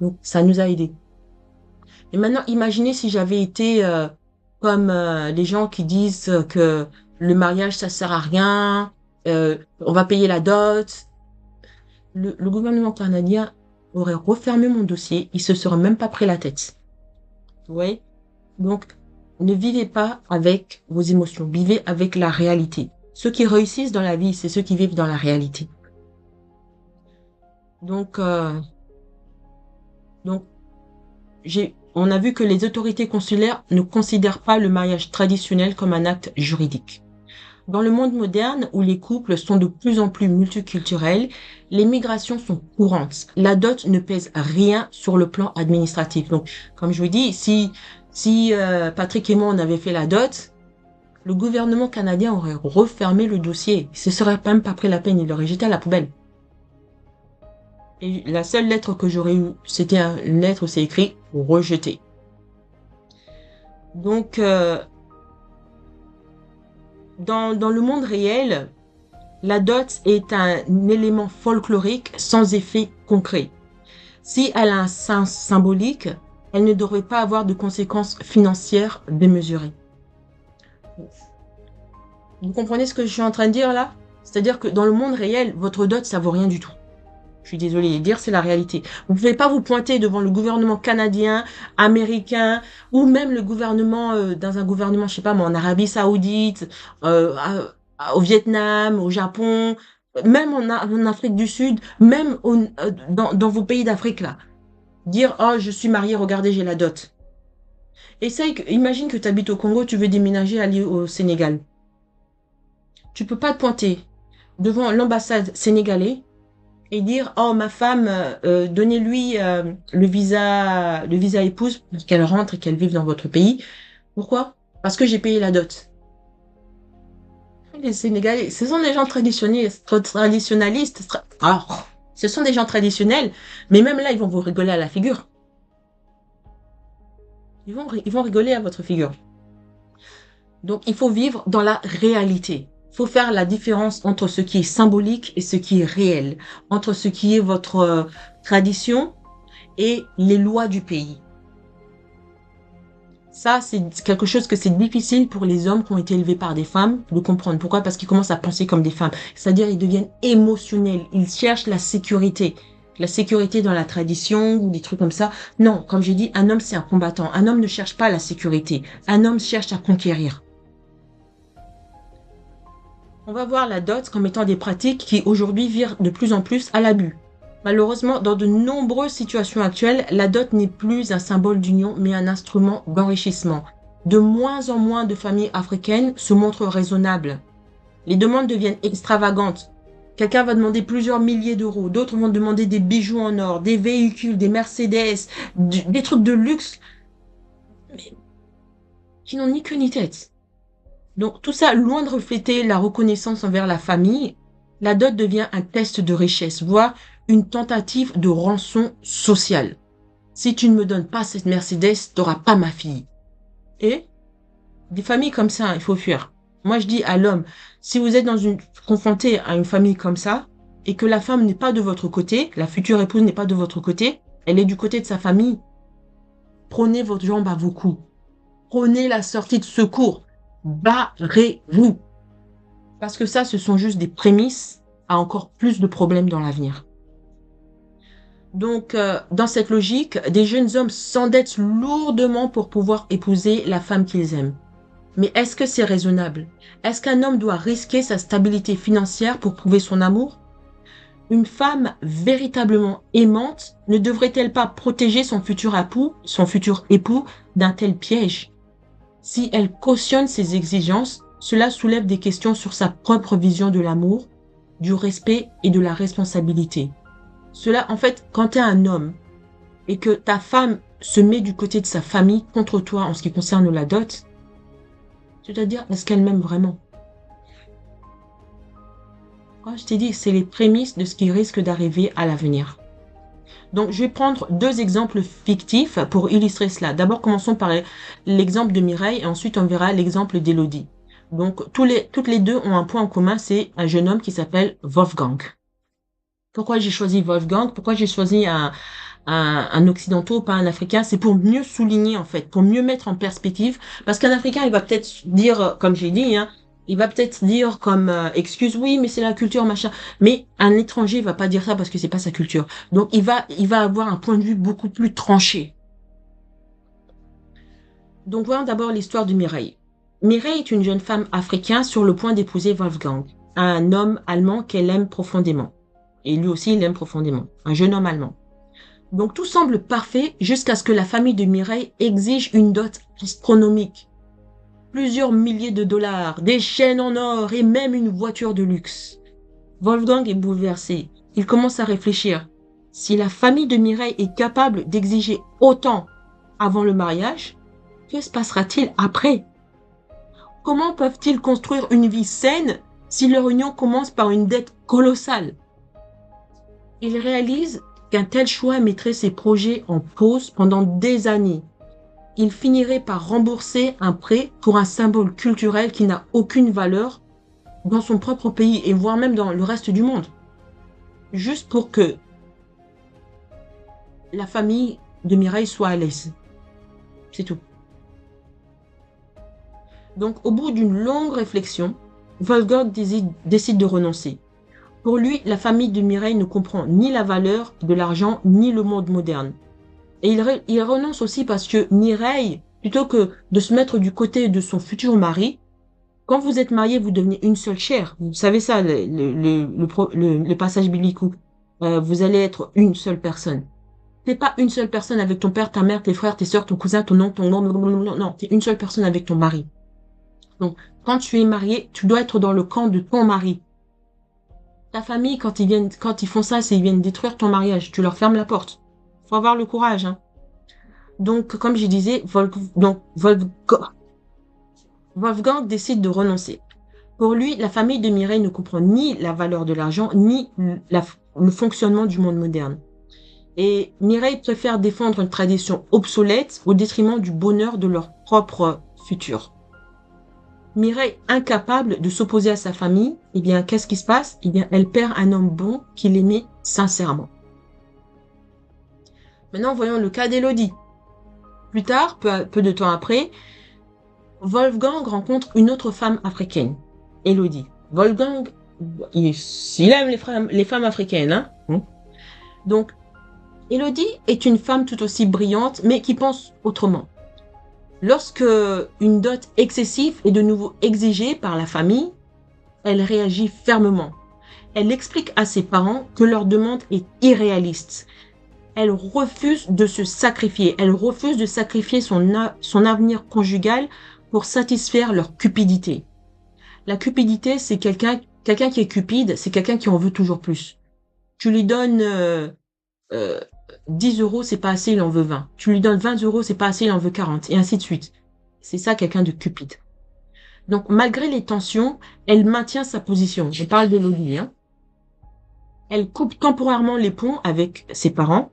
Donc, ça nous a aidés. Et maintenant, imaginez si j'avais été comme les gens qui disent que le mariage, ça sert à rien, on va payer la dot. Le gouvernement canadien aurait refermé mon dossier, il se serait même pas pris la tête. Vous voyez? Donc, ne vivez pas avec vos émotions, vivez avec la réalité. Ceux qui réussissent dans la vie, c'est ceux qui vivent dans la réalité. Donc, donc on a vu que les autorités consulaires ne considèrent pas le mariage traditionnel comme un acte juridique. Dans le monde moderne, où les couples sont de plus en plus multiculturels, les migrations sont courantes. La dot ne pèse rien sur le plan administratif. Donc, comme je vous dis, si Patrick et moi on avait fait la dot, le gouvernement canadien aurait refermé le dossier. Ce serait même pas pris la peine, il l'aurait jeté à la poubelle. Et la seule lettre que j'aurais eue, c'était une lettre où c'est écrit « rejeté ». Donc, dans le monde réel, la dot est un élément folklorique sans effet concret. Si elle a un sens symbolique, elle ne devrait pas avoir de conséquences financières démesurées. Vous comprenez ce que je suis en train de dire là? C'est-à-dire que dans le monde réel, votre dot, ça vaut rien du tout. Je suis désolée de dire, c'est la réalité. Vous ne pouvez pas vous pointer devant le gouvernement canadien, américain, ou même le gouvernement, dans un gouvernement, je sais pas moi, en Arabie Saoudite, au Vietnam, au Japon, même en Afrique du Sud, même dans vos pays d'Afrique là. Dire, oh, je suis mariée, regardez, j'ai la dot. Imagine que tu habites au Congo, tu veux déménager, aller au Sénégal. Tu peux pas te pointer devant l'ambassade sénégalaise et dire oh ma femme donnez-lui le visa épouse pour qu'elle rentre et qu'elle vive dans votre pays. Pourquoi? Parce que j'ai payé la dot. Les Sénégalais, ce sont des gens traditionnalistes. Ce sont des gens traditionnels, mais même là, ils vont vous rigoler à la figure. Ils vont rigoler à votre figure. Donc, il faut vivre dans la réalité. Il faut faire la différence entre ce qui est symbolique et ce qui est réel, entre ce qui est votre tradition et les lois du pays. Ça, c'est quelque chose que c'est difficile pour les hommes qui ont été élevés par des femmes de comprendre. Pourquoi? Parce qu'ils commencent à penser comme des femmes. C'est-à-dire, ils deviennent émotionnels. Ils cherchent la sécurité. La sécurité dans la tradition ou des trucs comme ça. Non, comme j'ai dit, un homme, c'est un combattant. Un homme ne cherche pas la sécurité. Un homme cherche à conquérir. On va voir la dot comme étant des pratiques qui aujourd'hui virent de plus en plus à l'abus. Malheureusement, dans de nombreuses situations actuelles, la dot n'est plus un symbole d'union, mais un instrument d'enrichissement. De moins en moins de familles africaines se montrent raisonnables. Les demandes deviennent extravagantes. Quelqu'un va demander plusieurs milliers d'euros, d'autres vont demander des bijoux en or, des véhicules, des Mercedes, des trucs de luxe, mais qui n'ont ni queue ni tête. Donc tout ça, loin de refléter la reconnaissance envers la famille, la dot devient un test de richesse, voire une tentative de rançon sociale. Si tu ne me donnes pas cette Mercedes, tu n'auras pas ma fille. Et des familles comme ça, il faut fuir. Moi, je dis à l'homme, si vous êtes confronté à une famille comme ça, et que la femme n'est pas de votre côté, la future épouse n'est pas de votre côté, elle est du côté de sa famille, prenez votre jambe à vos coups. Prenez la sortie de secours. Barrez-vous. Parce que ça, ce sont juste des prémices à encore plus de problèmes dans l'avenir. Donc, dans cette logique, des jeunes hommes s'endettent lourdement pour pouvoir épouser la femme qu'ils aiment. Mais est-ce que c'est raisonnable? Est-ce qu'un homme doit risquer sa stabilité financière pour prouver son amour? Une femme véritablement aimante ne devrait-elle pas protéger son futur époux d'un tel piège? Si elle cautionne ses exigences, cela soulève des questions sur sa propre vision de l'amour, du respect et de la responsabilité. Cela, en fait, quand tu es un homme et que ta femme se met du côté de sa famille contre toi en ce qui concerne la dot, c'est-à-dire, est-ce qu'elle m'aime vraiment? Quand je t'ai dit, c'est les prémices de ce qui risque d'arriver à l'avenir. Donc, je vais prendre deux exemples fictifs pour illustrer cela. D'abord, commençons par l'exemple de Mireille et ensuite on verra l'exemple d'Élodie. Donc, toutes les deux ont un point en commun, c'est un jeune homme qui s'appelle Wolfgang. Pourquoi j'ai choisi Wolfgang? Pourquoi j'ai choisi un occidentaux, pas un africain? C'est pour mieux souligner, en fait, pour mieux mettre en perspective. Parce qu'un africain, il va peut-être dire, comme j'ai dit, hein, il va peut-être dire comme excuse, oui, mais c'est la culture, machin. Mais un étranger, il va pas dire ça parce que c'est pas sa culture. Donc, il va avoir un point de vue beaucoup plus tranché. Donc, voyons d'abord l'histoire de Mireille. Mireille est une jeune femme africaine sur le point d'épouser Wolfgang, un homme allemand qu'elle aime profondément. Et lui aussi, il l'aime profondément. Un jeune homme allemand. Donc, tout semble parfait jusqu'à ce que la famille de Mireille exige une dot astronomique. Plusieurs milliers de dollars, des chaînes en or et même une voiture de luxe. Wolfgang est bouleversé. Il commence à réfléchir. Si la famille de Mireille est capable d'exiger autant avant le mariage, que se passera-t-il après? Comment peuvent-ils construire une vie saine si leur union commence par une dette colossale? Il réalise qu'un tel choix mettrait ses projets en pause pendant des années. Il finirait par rembourser un prêt pour un symbole culturel qui n'a aucune valeur dans son propre pays et voire même dans le reste du monde. Juste pour que la famille de Mireille soit à l'aise. C'est tout. Donc, au bout d'une longue réflexion, Wolfgang décide de renoncer. Pour lui, la famille de Mireille ne comprend ni la valeur de l'argent, ni le monde moderne. Et il renonce aussi parce que Mireille, plutôt que de se mettre du côté de son futur mari, quand vous êtes marié, vous devenez une seule chair. Vous savez ça, le passage biblique où vous allez être une seule personne. T'es pas une seule personne avec ton père, ta mère, tes frères, tes sœurs, ton cousin, ton oncle, ton nom, non, t'es une seule personne avec ton mari. Donc, quand tu es marié, tu dois être dans le camp de ton mari. Ta famille, quand ils font ça, c'est ils viennent détruire ton mariage. Tu leur fermes la porte. Faut avoir le courage, hein. Donc, comme je disais, Wolfgang décide de renoncer. Pour lui, la famille de Mireille ne comprend ni la valeur de l'argent, ni le fonctionnement du monde moderne. Et Mireille préfère défendre une tradition obsolète au détriment du bonheur de leur propre futur. Mireille, incapable de s'opposer à sa famille, eh bien, qu'est-ce qui se passe? Eh bien, elle perd un homme bon qui l'aimait sincèrement. Maintenant, voyons le cas d'Élodie. Plus tard, peu de temps après, Wolfgang rencontre une autre femme africaine, Élodie. Wolfgang, il aime les femmes africaines, hein? Donc, Élodie est une femme tout aussi brillante, mais qui pense autrement. Lorsque une dot excessive est de nouveau exigée par la famille, elle réagit fermement. Elle explique à ses parents que leur demande est irréaliste. Elle refuse de se sacrifier. Elle refuse de sacrifier son avenir conjugal pour satisfaire leur cupidité. La cupidité, c'est quelqu'un qui est cupide, c'est quelqu'un qui en veut toujours plus. Tu lui donnes 10 euros, c'est pas assez, il en veut 20. Tu lui donnes 20 euros, c'est pas assez, il en veut 40, et ainsi de suite. C'est ça, quelqu'un de cupide. Donc, malgré les tensions, elle maintient sa position. Je parle d'Élodie, hein. Elle coupe temporairement les ponts avec ses parents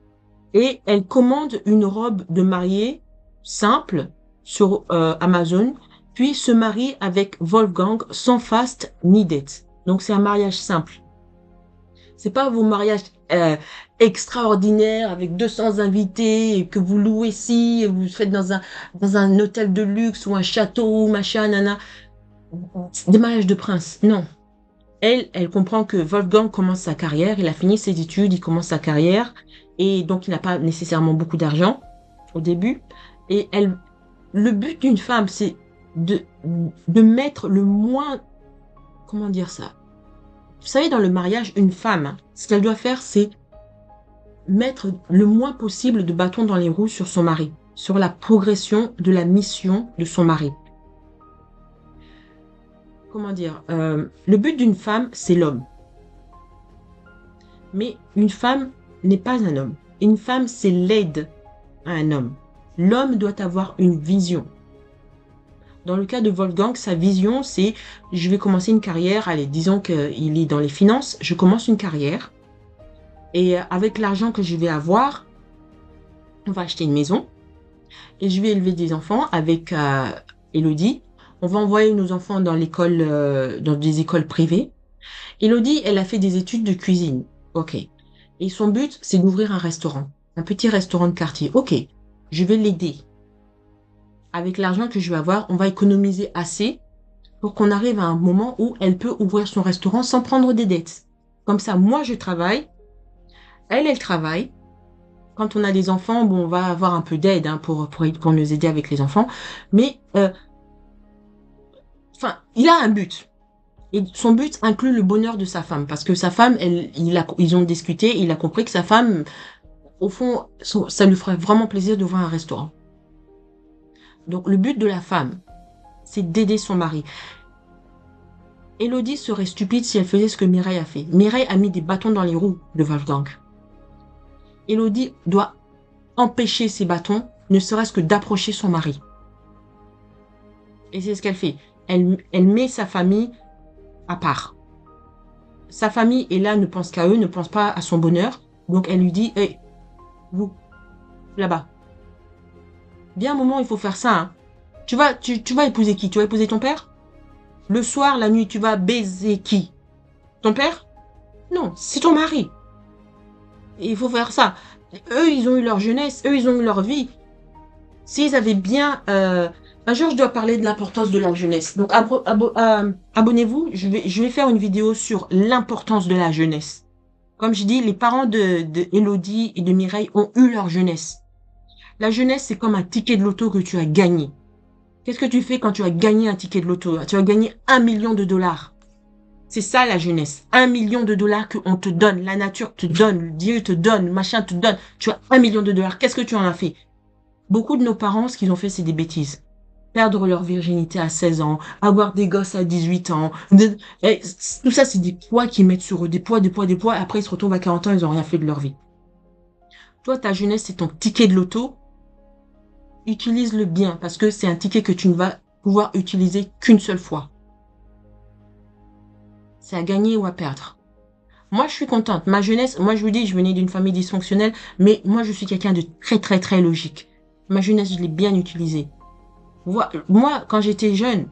et elle commande une robe de mariée simple sur Amazon, puis se marie avec Wolfgang sans faste ni dette. Donc, c'est un mariage simple. C'est pas vos mariages extraordinaires avec 200 invités et que vous louez ici, et vous faites dans un hôtel de luxe ou un château, machin, nana. Des mariages de princes. Non. Elle comprend que Wolfgang commence sa carrière, il a fini ses études, il commence sa carrière, et donc il n'a pas nécessairement beaucoup d'argent au début. Et le but d'une femme, c'est de mettre le moins, comment dire ça? Vous savez, dans le mariage, une femme, ce qu'elle doit faire, c'est mettre le moins possible de bâtons dans les roues sur son mari, sur la progression de la mission de son mari. Comment dire, le but d'une femme, c'est l'homme. Mais une femme n'est pas un homme. Une femme, c'est l'aide à un homme. L'homme doit avoir une vision. Dans le cas de Wolfgang, sa vision, c'est je vais commencer une carrière. Allez, disons qu'il est dans les finances. Je commence une carrière. Et avec l'argent que je vais avoir, on va acheter une maison. Et je vais élever des enfants avec Élodie. On va envoyer nos enfants dans l'école, dans des écoles privées. Élodie, elle a fait des études de cuisine. Ok. Et son but, c'est d'ouvrir un restaurant. Un petit restaurant de quartier. Ok. Je vais l'aider. Avec l'argent que je vais avoir, on va économiser assez pour qu'on arrive à un moment où elle peut ouvrir son restaurant sans prendre des dettes. Comme ça, moi, je travaille. Elle travaille. Quand on a des enfants, bon, on va avoir un peu d'aide hein, pour nous aider avec les enfants. Mais, il a un but. Et son but inclut le bonheur de sa femme. Parce que sa femme, ils ont discuté, il a compris que sa femme, au fond, ça lui ferait vraiment plaisir d'ouvrir un restaurant. Donc, le but de la femme, c'est d'aider son mari. Élodie serait stupide si elle faisait ce que Mireille a fait. Mireille a mis des bâtons dans les roues de Wolfgang. Élodie doit empêcher ces bâtons, ne serait-ce que d'approcher son mari. Et c'est ce qu'elle fait. Elle met sa famille à part. Sa famille est là, ne pense qu'à eux, ne pense pas à son bonheur. Donc elle lui dit, hey, vous, là-bas. Bien un moment, il faut faire ça. Hein. Tu vas épouser qui? Tu vas épouser ton père? Le soir, la nuit, tu vas baiser qui? Ton père? Non, c'est ton mari. Et il faut faire ça. Eux, ils ont eu leur jeunesse, eux, ils ont eu leur vie. S'ils avaient bien... un jour, je dois parler de l'importance de la jeunesse. Donc, abonnez-vous. Je vais faire une vidéo sur l'importance de la jeunesse. Comme je dis, les parents de Élodie et de Mireille ont eu leur jeunesse. La jeunesse, c'est comme un ticket de loto que tu as gagné. Qu'est-ce que tu fais quand tu as gagné un ticket de loto? Tu as gagné 1 million de dollars. C'est ça la jeunesse. 1 million de dollars qu'on te donne. La nature te donne. Dieu te donne. Machin te donne. Tu as 1 million de dollars. Qu'est-ce que tu en as fait? Beaucoup de nos parents, ce qu'ils ont fait, c'est des bêtises. Perdre leur virginité à 16 ans, avoir des gosses à 18 ans. Tout ça, c'est des poids qu'ils mettent sur eux. Des poids. Et après, ils se retrouvent à 40 ans, ils n'ont rien fait de leur vie. Toi, ta jeunesse, c'est ton ticket de loto. Utilise-le bien parce que c'est un ticket que tu ne vas pouvoir utiliser qu'une seule fois. c'est à gagner ou à perdre. Moi, je suis contente. Ma jeunesse, moi, je vous dis, je venais d'une famille dysfonctionnelle, mais moi, je suis quelqu'un de très, très, très logique. Ma jeunesse, je l'ai bien utilisée. Moi, quand j'étais jeune,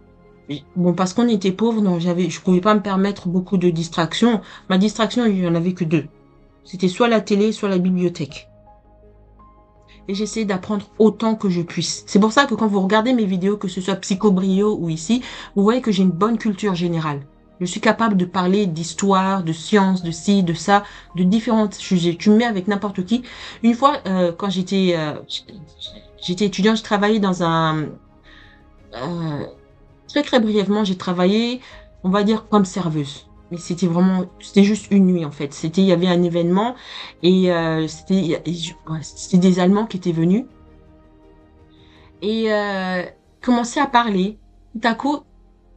bon, parce qu'on était pauvres, donc je pouvais pas me permettre beaucoup de distractions. Ma distraction, il y en avait que deux. C'était soit la télé, soit la bibliothèque. Et j'essayais d'apprendre autant que je puisse. C'est pour ça que quand vous regardez mes vidéos, que ce soit Psychobrio ou ici, vous voyez que j'ai une bonne culture générale. Je suis capable de parler d'histoire, de science, de ci, de ça, de différents sujets. Tu me mets avec n'importe qui. Une fois, quand j'étais étudiante, je travaillais dans un... très très brièvement, j'ai travaillé, on va dire, comme serveuse. Mais c'était juste une nuit en fait. Il y avait un événement et c'était des Allemands qui étaient venus et commençaient à parler. Tout à coup,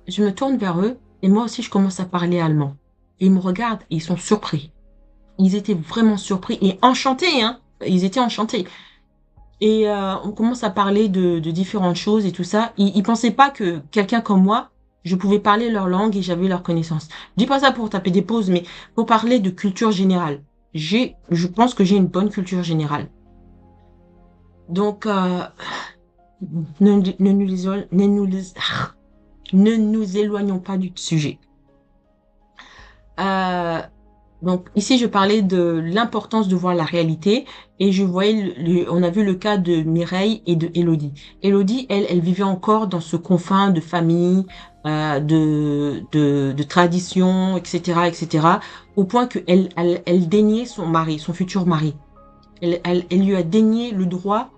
je me tourne vers eux et moi aussi je commence à parler allemand. Et ils me regardent et ils sont surpris. Ils étaient vraiment surpris et enchantés, hein. Ils étaient enchantés. Et on commence à parler de différentes choses et tout ça. Ils pensaient pas que quelqu'un comme moi, je pouvais parler leur langue et j'avais leur connaissance. Je dis pas ça pour taper des pauses, mais pour parler de culture générale. Je pense que j'ai une bonne culture générale. Donc, ne nous, ne nous éloignons pas du sujet. Euh, Donc ici, je parlais de l'importance de voir la réalité et je voyais, on a vu le cas de Mireille et de Elodie. Elodie, elle vivait encore dans ce confin de famille, de tradition, etc., etc., au point que elle déniait son mari, son futur mari. Elle lui a dénié le droit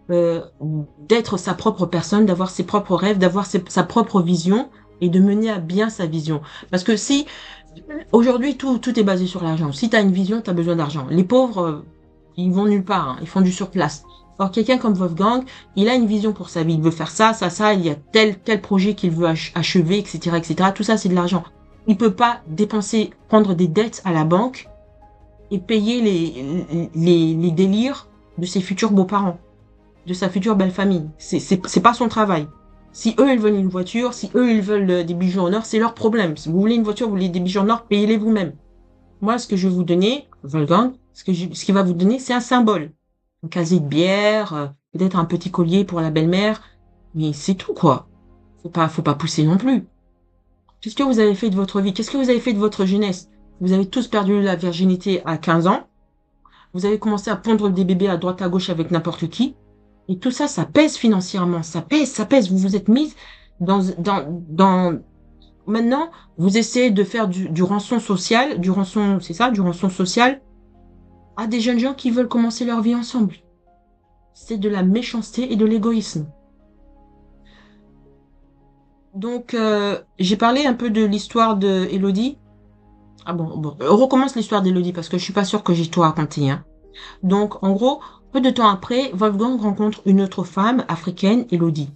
d'être sa propre personne, d'avoir ses propres rêves, d'avoir sa propre vision et de mener à bien sa vision. Parce que si aujourd'hui, tout est basé sur l'argent. Si tu as une vision, tu as besoin d'argent. Les pauvres, ils vont nulle part, hein. Ils font du surplace. Alors quelqu'un comme Wolfgang, il a une vision pour sa vie. Il veut faire ça, ça, ça. Il y a tel projet qu'il veut achever, etc., etc. Tout ça, c'est de l'argent. Il peut pas dépenser, prendre des dettes à la banque et payer les délires de ses futurs beaux-parents, de sa future belle famille. C'est pas son travail. Si eux, ils veulent une voiture, si eux, ils veulent des bijoux en or, c'est leur problème. Si vous voulez une voiture, vous voulez des bijoux en or, payez-les vous-même. Moi, ce que je vais vous donner, Wolfgang, ce qu'il va vous donner, c'est un symbole. Un casier de bière, peut-être un petit collier pour la belle-mère. Mais c'est tout, quoi. Faut pas pousser non plus. Qu'est-ce que vous avez fait de votre vie? Qu'est-ce que vous avez fait de votre jeunesse? Vous avez tous perdu la virginité à 15 ans. Vous avez commencé à pondre des bébés à droite à gauche avec n'importe qui. Et tout ça, ça pèse financièrement. Ça pèse, ça pèse. Vous vous êtes mise dans... Maintenant, vous essayez de faire du rançon social, c'est ça, du rançon social à des jeunes gens qui veulent commencer leur vie ensemble. C'est de la méchanceté et de l'égoïsme. Donc, j'ai parlé un peu de l'histoire de Elodie. Ah bon, on recommence l'histoire d'Elodie parce que je suis pas sûre que j'ai tout raconté, hein. Donc, en gros, peu de temps après, Wolfgang rencontre une autre femme africaine, Elodie.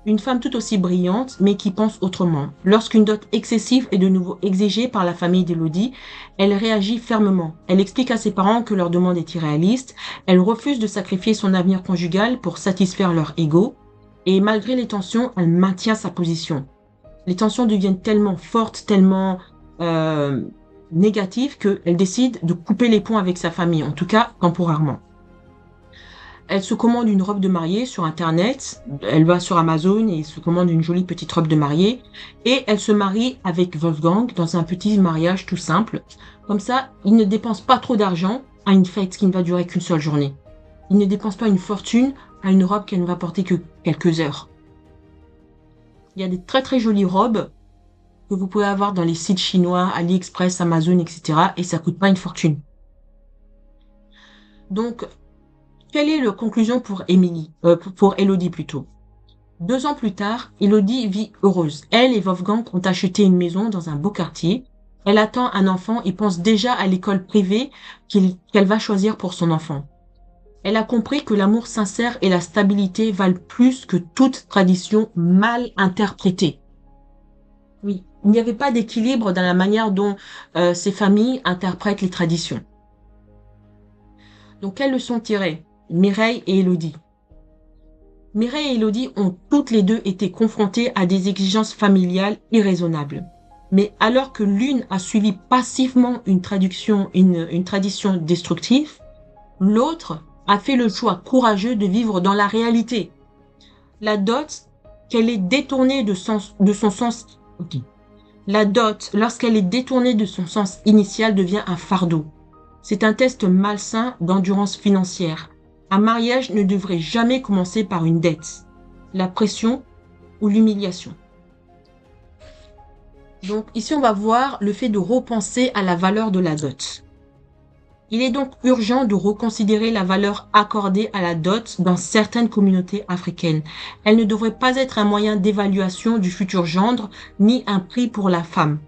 Une femme tout aussi brillante, mais qui pense autrement. Lorsqu'une dot excessive est de nouveau exigée par la famille d'Elodie, elle réagit fermement. Elle explique à ses parents que leur demande est irréaliste. Elle refuse de sacrifier son avenir conjugal pour satisfaire leur ego. Et malgré les tensions, elle maintient sa position. Les tensions deviennent tellement fortes, tellement négatives, qu'elle décide de couper les ponts avec sa famille, en tout cas temporairement. Elle se commande une robe de mariée sur Internet. Elle va sur Amazon et se commande une jolie petite robe de mariée. Et elle se marie avec Wolfgang dans un petit mariage tout simple. Comme ça, il ne dépense pas trop d'argent à une fête qui ne va durer qu'une seule journée. Il ne dépense pas une fortune à une robe qu'elle ne va porter que quelques heures. Il y a des très très jolies robes que vous pouvez avoir dans les sites chinois, AliExpress, Amazon, etc. Et ça coûte pas une fortune. Donc, quelle est la conclusion pour pour Elodie plutôt? 2 ans plus tard, Elodie vit heureuse. Elle et Wolfgang ont acheté une maison dans un beau quartier. Elle attend un enfant et pense déjà à l'école privée qu'elle va choisir pour son enfant. Elle a compris que l'amour sincère et la stabilité valent plus que toute tradition mal interprétée. Oui, il n'y avait pas d'équilibre dans la manière dont ces familles interprètent les traditions. Donc, quelles leçons tirer? Mireille et Elodie. Mireille et Elodie ont toutes les deux été confrontées à des exigences familiales irraisonnables. Mais alors que l'une a suivi passivement une tradition destructive, l'autre a fait le choix courageux de vivre dans la réalité. La dot, qu'elle est détournée de son sens, ok. La dot, lorsqu'elle est détournée de son sens initial, devient un fardeau. C'est un test malsain d'endurance financière. Un mariage ne devrait jamais commencer par une dette, la pression ou l'humiliation. Donc ici, on va voir le fait de repenser à la valeur de la dot. Il est donc urgent de reconsidérer la valeur accordée à la dot dans certaines communautés africaines. Elle ne devrait pas être un moyen d'évaluation du futur gendre, ni un prix pour la femme.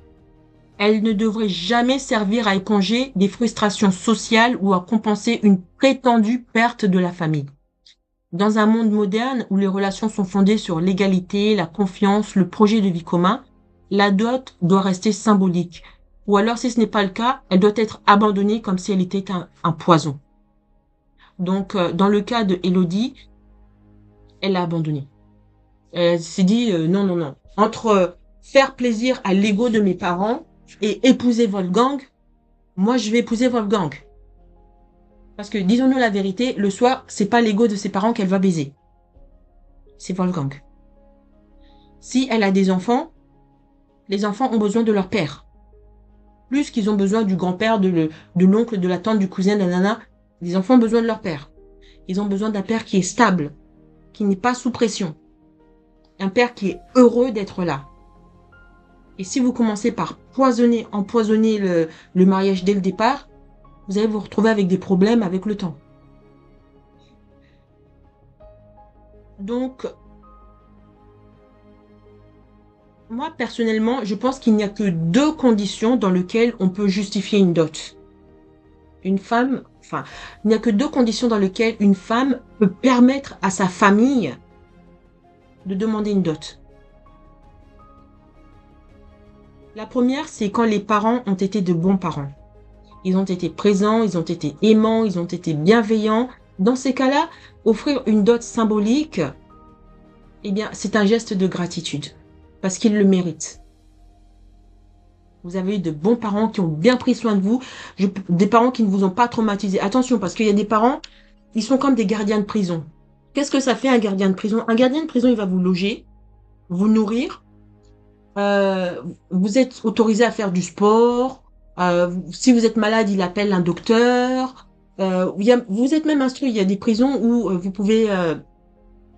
Elle ne devrait jamais servir à éponger des frustrations sociales ou à compenser une prétendue perte de la famille. Dans un monde moderne où les relations sont fondées sur l'égalité, la confiance, le projet de vie commun, la dot doit rester symbolique. Ou alors, si ce n'est pas le cas, elle doit être abandonnée comme si elle était un poison. Donc, dans le cas de Elodie, elle l'a abandonné. Elle s'est dit, non, non, non. Entre faire plaisir à l'ego de mes parents et épouser Wolfgang, moi, je vais épouser Wolfgang. Parce que, disons-nous la vérité, le soir, c'est pas l'ego de ses parents qu'elle va baiser. C'est Wolfgang. Si elle a des enfants, les enfants ont besoin de leur père. Plus qu'ils ont besoin du grand-père, de l'oncle, de la tante, du cousin, de la nana, les enfants ont besoin de leur père. Ils ont besoin d'un père qui est stable, qui n'est pas sous pression. Un père qui est heureux d'être là. Et si vous commencez par empoisonner le mariage dès le départ, vous allez vous retrouver avec des problèmes avec le temps. Donc, moi, personnellement, je pense qu'il n'y a que deux conditions dans lesquelles on peut justifier une dot. Il n'y a que deux conditions dans lesquelles une femme peut permettre à sa famille de demander une dot. La première, c'est quand les parents ont été de bons parents. Ils ont été présents, ils ont été aimants, ils ont été bienveillants. Dans ces cas-là, offrir une dot symbolique, eh bien, c'est un geste de gratitude. Parce qu'ils le méritent. Vous avez eu de bons parents qui ont bien pris soin de vous, des parents qui ne vous ont pas traumatisé. Attention, parce qu'il y a des parents, ils sont comme des gardiens de prison. Qu'est-ce que ça fait un gardien de prison? Un gardien de prison, il va vous loger, vous nourrir, vous êtes autorisé à faire du sport, si vous êtes malade, il appelle un docteur, vous êtes même instruit, il y a des prisons où vous pouvez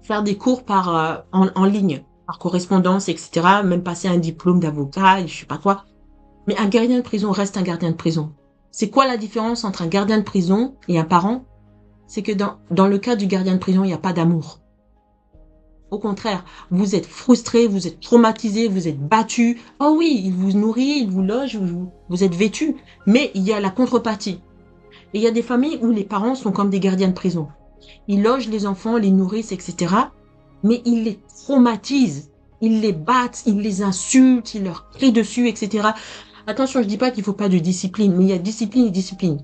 faire des cours en ligne, par correspondance, etc., même passer un diplôme d'avocat, je sais pas quoi. Mais un gardien de prison reste un gardien de prison. C'est quoi la différence entre un gardien de prison et un parent? C'est que dans le cas du gardien de prison, il n'y a pas d'amour. Au contraire, vous êtes frustré, vous êtes traumatisé, vous êtes battu. Oh oui, il vous nourrit, il vous loge, vous êtes vêtu. Mais il y a la contrepartie. Et il y a des familles où les parents sont comme des gardiens de prison. Ils logent les enfants, les nourrissent, etc. Mais ils les traumatisent. Ils les battent, ils les insultent, ils leur crient dessus, etc. Attention, je dis pas qu'il faut pas de discipline, mais il y a discipline et discipline.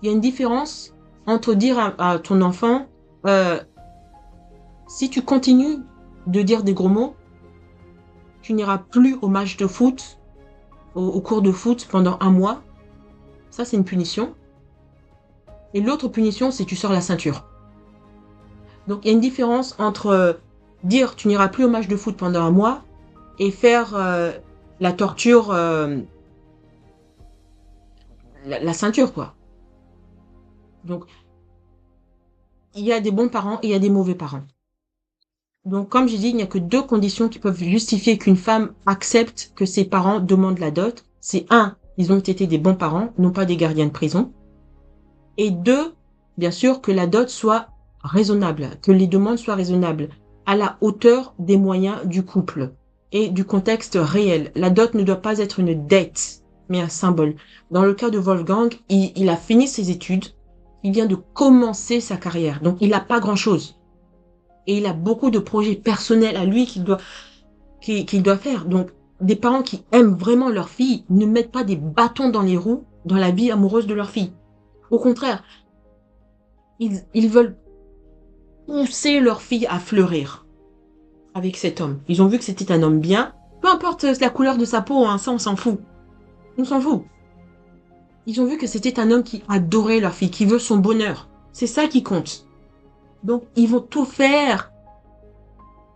Il y a une différence entre dire à ton enfant, si tu continues de dire des gros mots, tu n'iras plus au match de foot, au cours de foot pendant un mois. Ça, c'est une punition. Et l'autre punition, c'est tu sors la ceinture. Donc, il y a une différence entre dire tu n'iras plus au match de foot pendant un mois et faire la torture, la ceinture, quoi. Donc, il y a des bons parents et il y a des mauvais parents. Donc, comme j'ai dit, il n'y a que deux conditions qui peuvent justifier qu'une femme accepte que ses parents demandent la dot. C'est un, ils ont été des bons parents, non pas des gardiens de prison. Et deux, bien sûr, que la dot soit raisonnable, que les demandes soient raisonnables, à la hauteur des moyens du couple et du contexte réel. La dot ne doit pas être une dette, mais un symbole. Dans le cas de Wolfgang, il a fini ses études, il vient de commencer sa carrière, donc il n'a pas grand-chose. Et il a beaucoup de projets personnels à lui qu'il doit faire. Donc, des parents qui aiment vraiment leur fille ne mettent pas des bâtons dans les roues dans la vie amoureuse de leur fille. Au contraire, ils veulent pousser leur fille à fleurir avec cet homme. Ils ont vu que c'était un homme bien, Peu importe la couleur de sa peau, hein, ça on s'en fout. On s'en fout. Ils ont vu que c'était un homme qui adorait leur fille, qui veut son bonheur. C'est ça qui compte. Donc, ils vont tout faire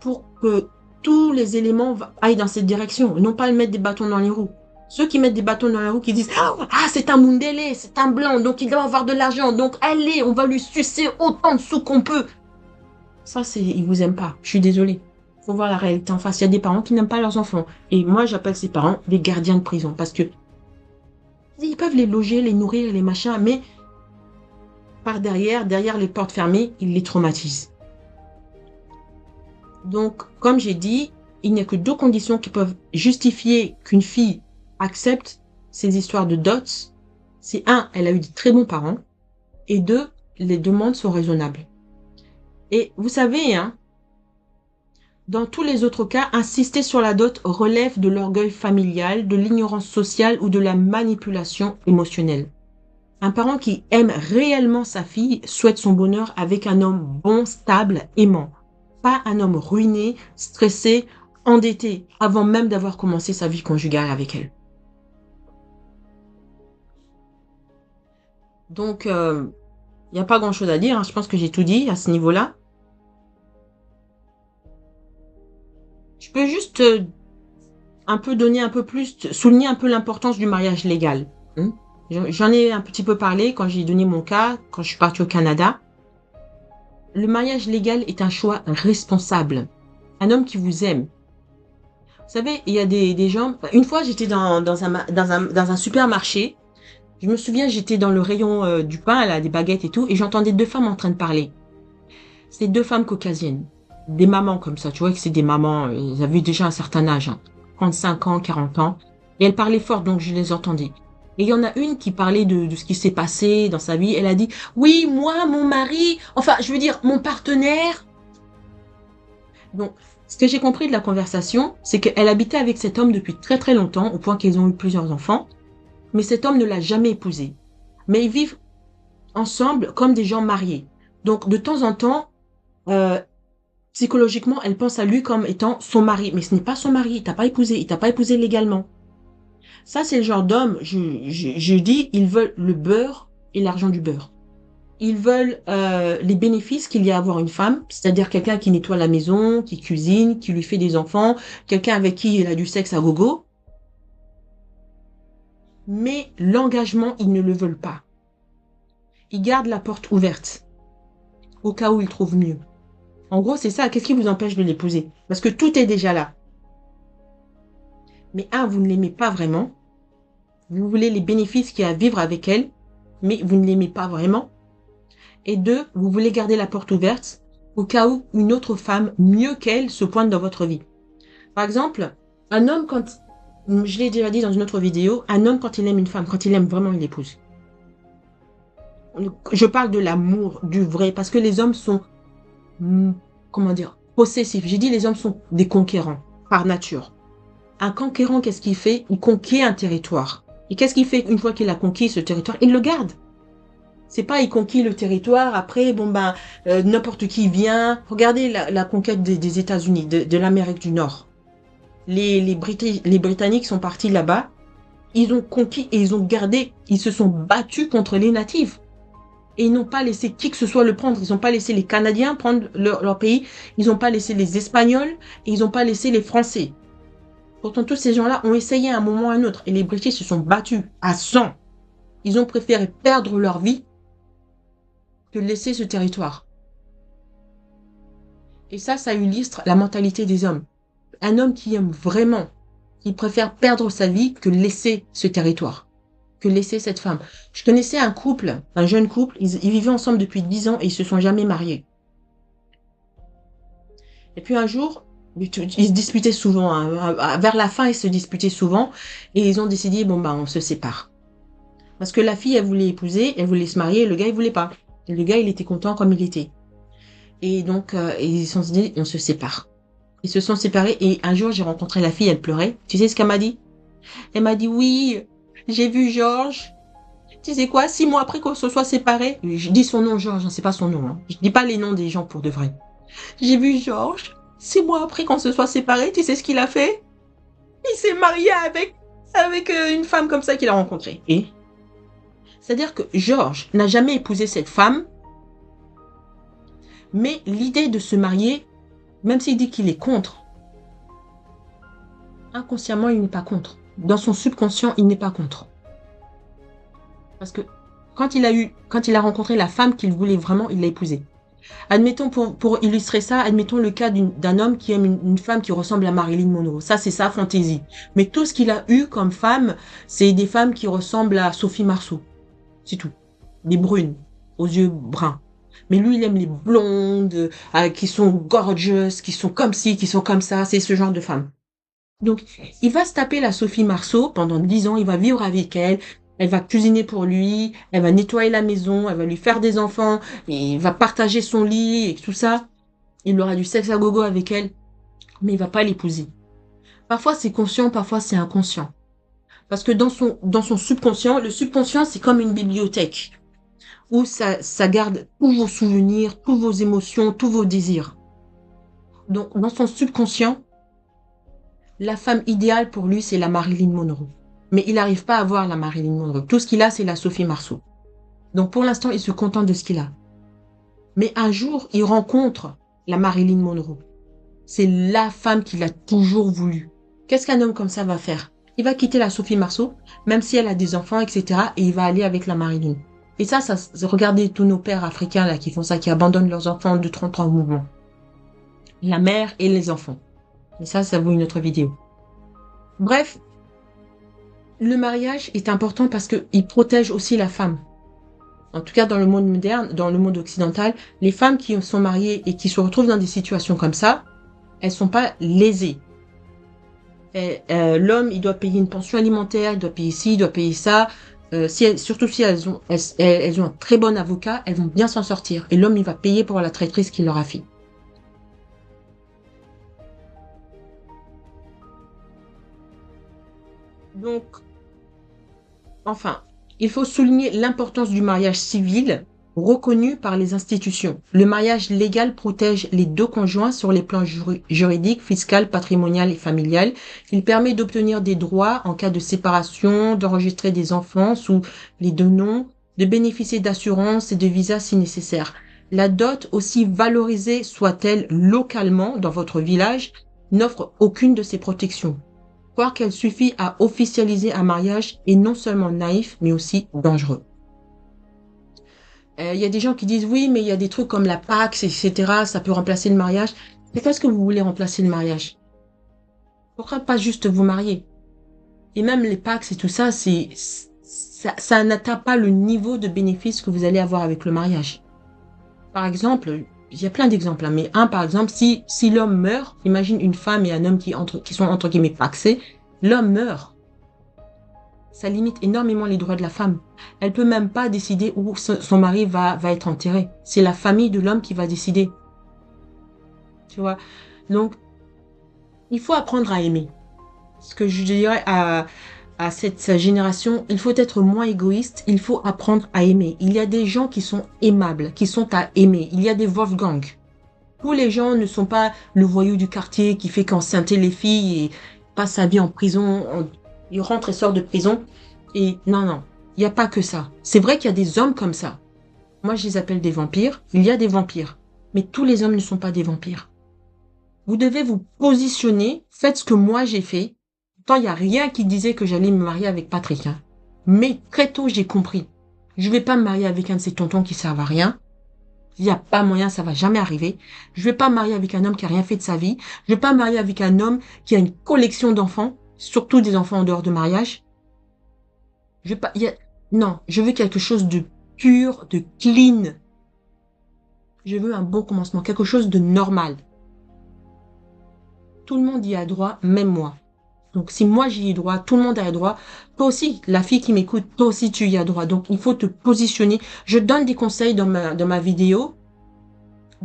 pour que tous les éléments aillent dans cette direction, et non pas mettre des bâtons dans les roues. Ceux qui mettent des bâtons dans les roues, qui disent ah, c'est un Mundele, c'est un blanc, donc il doit avoir de l'argent, donc allez, on va lui sucer autant de sous qu'on peut. Ça, ils vous aiment pas. Je suis désolée. Faut voir la réalité en face. Il y a des parents qui n'aiment pas leurs enfants. Et moi, j'appelle ces parents des gardiens de prison, parce que ils peuvent les loger, les nourrir, les machins, mais par derrière les portes fermées, ils les traumatisent. Donc, comme j'ai dit, il n'y a que deux conditions qui peuvent justifier qu'une fille accepte ces histoires de dots. C'est un, elle a eu de très bons parents, et deux, les demandes sont raisonnables. Et vous savez, hein, dans tous les autres cas, insister sur la dot relève de l'orgueil familial, de l'ignorance sociale ou de la manipulation émotionnelle. Un parent qui aime réellement sa fille souhaite son bonheur avec un homme bon, stable, aimant. Pas un homme ruiné, stressé, endetté, avant même d'avoir commencé sa vie conjugale avec elle. Donc, il n'y a pas grand-chose à dire, hein. Je pense que j'ai tout dit à ce niveau-là. Je peux juste un peu donner un peu plus, souligner un peu l'importance du mariage légal. Hein. J'en ai un petit peu parlé quand j'ai donné mon cas, quand je suis partie au Canada. Le mariage légal est un choix responsable. Un homme qui vous aime. Vous savez, il y a des gens... Une fois, j'étais dans un supermarché. Je me souviens, j'étais dans le rayon du pain, là, des baguettes et tout, et j'entendais deux femmes en train de parler. C'est deux femmes caucasiennes. Des mamans comme ça, tu vois que c'est des mamans, elles avaient déjà un certain âge, hein, 35 ans, 40 ans. Et elles parlaient fort, donc je les entendais. Et il y en a une qui parlait de ce qui s'est passé dans sa vie. Elle a dit, oui, moi, mon mari, enfin, je veux dire, mon partenaire. Donc, ce que j'ai compris de la conversation, c'est qu'elle habitait avec cet homme depuis très très longtemps, au point qu'ils ont eu plusieurs enfants. Mais cet homme ne l'a jamais épousée. Mais ils vivent ensemble comme des gens mariés. Donc, de temps en temps, psychologiquement, elle pense à lui comme étant son mari. Mais ce n'est pas son mari, il t'a pas épousé, il t'a pas épousé légalement. Ça, c'est le genre d'homme, je dis, ils veulent le beurre et l'argent du beurre. Ils veulent les bénéfices qu'il y a à avoir une femme, c'est-à-dire quelqu'un qui nettoie la maison, qui cuisine, qui lui fait des enfants, quelqu'un avec qui il a du sexe à gogo. Mais l'engagement, ils ne le veulent pas. Ils gardent la porte ouverte, au cas où ils trouvent mieux. En gros, c'est ça. Qu'est-ce qui vous empêche de l'épouser? Parce que tout est déjà là. Mais un, vous ne l'aimez pas vraiment. Vous voulez les bénéfices qu'il y a à vivre avec elle, mais vous ne l'aimez pas vraiment. Et deux, vous voulez garder la porte ouverte au cas où une autre femme mieux qu'elle se pointe dans votre vie. Par exemple, un homme quand, je l'ai déjà dit dans une autre vidéo, un homme quand il aime une femme, quand il aime vraiment, il l'épouse. Je parle de l'amour, du vrai, parce que les hommes sont, comment dire, possessifs. J'ai dit les hommes sont des conquérants, par nature. Un conquérant, qu'est-ce qu'il fait? Il conquiert un territoire. Et qu'est-ce qu'il fait une fois qu'il a conquis ce territoire? Il le garde. C'est pas il conquit le territoire, après, bon ben, n'importe qui vient. Regardez la conquête des États-Unis, de l'Amérique du Nord. Les Britanniques sont partis là-bas. Ils ont conquis et ils ont gardé. Ils se sont battus contre les natifs. Et ils n'ont pas laissé qui que ce soit le prendre. Ils n'ont pas laissé les Canadiens prendre leur pays. Ils n'ont pas laissé les Espagnols. Et ils n'ont pas laissé les Français. Pourtant, tous ces gens-là ont essayé à un moment ou à un autre. Et les British se sont battus à 100. Ils ont préféré perdre leur vie que laisser ce territoire. Et ça illustre la mentalité des hommes. Un homme qui aime vraiment, qui préfère perdre sa vie que laisser ce territoire, que laisser cette femme. Je connaissais un couple, un jeune couple, ils vivaient ensemble depuis 10 ans et ils se sont jamais mariés. Et puis un jour, ils se disputaient souvent, hein. Vers la fin, ils se disputaient souvent et ils ont décidé, bon bah on se sépare. Parce que la fille, elle voulait épouser, elle voulait se marier, et le gars, il voulait pas. Et le gars, il était content comme il était. Et donc, ils se sont dit, on se sépare. Ils se sont séparés et un jour, j'ai rencontré la fille, elle pleurait. Tu sais ce qu'elle m'a dit? Elle m'a dit, oui, j'ai vu Georges. Tu sais quoi, 6 mois après qu'on se soit séparés, je dis son nom, Georges, c'est pas son nom. Hein. Je dis pas les noms des gens pour de vrai. J'ai vu Georges, 6 mois après qu'on se soit séparés, tu sais ce qu'il a fait? Il s'est marié avec une femme comme ça qu'il a rencontrée. Et c'est-à-dire que Georges n'a jamais épousé cette femme, mais l'idée de se marier, même s'il dit qu'il est contre, inconsciemment, il n'est pas contre. Dans son subconscient, il n'est pas contre. Parce que quand il a rencontré la femme qu'il voulait vraiment, il l'a épousée. Admettons, pour illustrer ça, admettons le cas d'un homme qui aime une femme qui ressemble à Marilyn Monroe. Ça, c'est sa fantaisie. Mais tout ce qu'il a eu comme femme, c'est des femmes qui ressemblent à Sophie Marceau. C'est tout. Des brunes, aux yeux bruns. Mais lui, il aime les blondes, qui sont gorgeous, qui sont comme ci, qui sont comme ça. C'est ce genre de femme. Donc, il va se taper la Sophie Marceau pendant 10 ans. Il va vivre avec elle. Elle va cuisiner pour lui. Elle va nettoyer la maison. Elle va lui faire des enfants. Et il va partager son lit et tout ça. Il aura du sexe à gogo avec elle. Mais il va pas l'épouser. Parfois, c'est conscient, parfois, c'est inconscient. Parce que dans son subconscient, le subconscient, c'est comme une bibliothèque où ça garde tous vos souvenirs, tous vos émotions, tous vos désirs. Donc, dans son subconscient, la femme idéale pour lui, c'est la Marilyn Monroe. Mais il n'arrive pas à avoir la Marilyn Monroe. Tout ce qu'il a, c'est la Sophie Marceau. Donc, pour l'instant, il se contente de ce qu'il a. Mais un jour, il rencontre la Marilyn Monroe. C'est la femme qu'il a toujours voulu. Qu'est-ce qu'un homme comme ça va faire? Il va quitter la Sophie Marceau, même si elle a des enfants, etc. Et il va aller avec la Marilyn. Et ça, regardez tous nos pères africains là qui font ça, qui abandonnent leurs enfants de 30 ans au mouvement. La mère et les enfants. Et ça vaut une autre vidéo. Bref, le mariage est important parce qu'il protège aussi la femme. En tout cas, dans le monde moderne, dans le monde occidental, les femmes qui sont mariées et qui se retrouvent dans des situations comme ça, elles sont pas lésées. L'homme, il doit payer une pension alimentaire, il doit payer ci, il doit payer ça. Surtout si elles ont un très bon avocat, elles vont bien s'en sortir. Et l'homme, il va payer pour la traîtrise qu'il leur a fait. Donc, enfin, il faut souligner l'importance du mariage civil reconnu par les institutions. Le mariage légal protège les deux conjoints sur les plans juridiques, fiscal, patrimonial et familial. Il permet d'obtenir des droits en cas de séparation, d'enregistrer des enfants sous les deux noms, de bénéficier d'assurances et de visas si nécessaire. La dot, aussi valorisée soit-elle localement dans votre village, n'offre aucune de ces protections. Croire qu'elle suffit à officialiser un mariage est non seulement naïf, mais aussi dangereux. Il y a des gens qui disent oui, mais il y a des trucs comme la Pax, etc. Ça peut remplacer le mariage. Mais qu'est-ce que vous voulez remplacer le mariage? Pourquoi pas juste vous marier? Et même les Pax et tout ça, ça n'atteint pas le niveau de bénéfice que vous allez avoir avec le mariage. Par exemple, il y a plein d'exemples, hein, mais par exemple, si l'homme meurt, imagine une femme et un homme qui sont entre guillemets paxés, l'homme meurt. Ça limite énormément les droits de la femme. Elle peut même pas décider où son mari va être enterré. C'est la famille de l'homme qui va décider. Tu vois? Donc, il faut apprendre à aimer. Ce que je dirais à cette génération, il faut être moins égoïste, il faut apprendre à aimer. Il y a des gens qui sont aimables, qui sont à aimer. Il y a des Wolfgang. Tous les gens ne sont pas le voyou du quartier qui fait qu'enceinter les filles et passe sa vie en prison. Il rentre et sort de prison. Et non, il n'y a pas que ça. C'est vrai qu'il y a des hommes comme ça. Moi, je les appelle des vampires. Il y a des vampires. Mais tous les hommes ne sont pas des vampires. Vous devez vous positionner. Faites ce que moi j'ai fait. Pourtant, il n'y a rien qui disait que j'allais me marier avec Patrick. Hein. Mais très tôt, j'ai compris. Je vais pas me marier avec un de ces tontons qui servent à rien. Il n'y a pas moyen, ça va jamais arriver. Je vais pas me marier avec un homme qui a rien fait de sa vie. Je vais pas me marier avec un homme qui a une collection d'enfants, surtout des enfants en dehors de mariage. Je vais pas, non, je veux quelque chose de pur, de clean. Je veux un bon commencement, quelque chose de normal. Tout le monde y a droit, même moi. Donc, si moi j'y ai droit, tout le monde a droit. Toi aussi, la fille qui m'écoute, toi aussi tu y as droit. Donc, il faut te positionner. Je donne des conseils dans ma vidéo.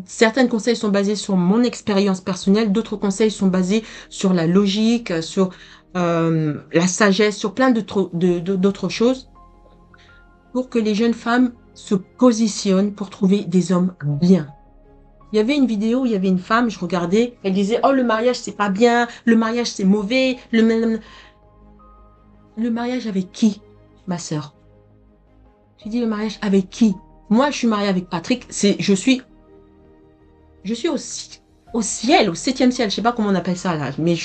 Certains conseils sont basés sur mon expérience personnelle. D'autres conseils sont basés sur la logique, sur la sagesse, sur plein d'autres choses. Pour que les jeunes femmes se positionnent pour trouver des hommes bien. Il y avait une vidéo où il y avait une femme, je regardais, elle disait, oh, le mariage, c'est pas bien, le mariage, c'est mauvais, le mariage avec qui, ma sœur? Tu dis le mariage avec qui? Moi, je suis mariée avec Patrick, je suis au ciel, au septième ciel, je sais pas comment on appelle ça là, mais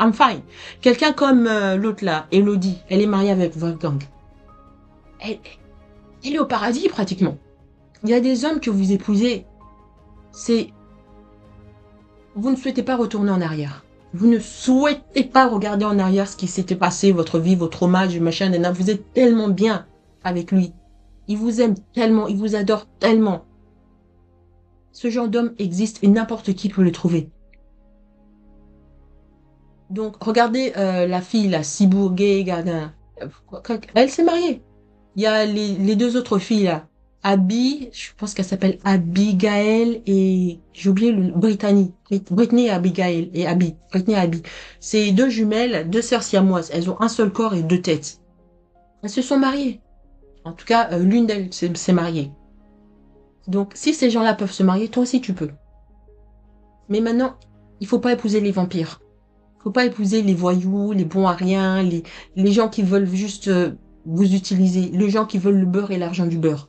I'm fine. Quelqu'un comme l'autre là, Elodie, elle est mariée avec Wolfgang. Elle, elle est au paradis pratiquement. Il y a des hommes que vous épousez, c'est vous ne souhaitez pas retourner en arrière. Vous ne souhaitez pas regarder en arrière ce qui s'était passé, votre vie, votre hommage, machin, vous êtes tellement bien avec lui. Il vous aime tellement, il vous adore tellement. Ce genre d'homme existe et n'importe qui peut le trouver. Donc, regardez la fille, la Sibou Gay Gardin. Elle s'est mariée. Il y a les deux autres filles là. Abby, je pense qu'elle s'appelle Abigail et j'ai oublié le Brittany. Brittany et Abigail et Abby. Brittany et Abby. C'est deux jumelles, deux sœurs siamoises. Elles ont un seul corps et deux têtes. Elles se sont mariées. En tout cas, l'une d'elles s'est mariée. Donc, si ces gens-là peuvent se marier, toi aussi tu peux. Mais maintenant, il faut pas épouser les vampires. Il faut pas épouser les voyous, les bons à rien, les gens qui veulent juste vous utiliser, les gens qui veulent le beurre et l'argent du beurre.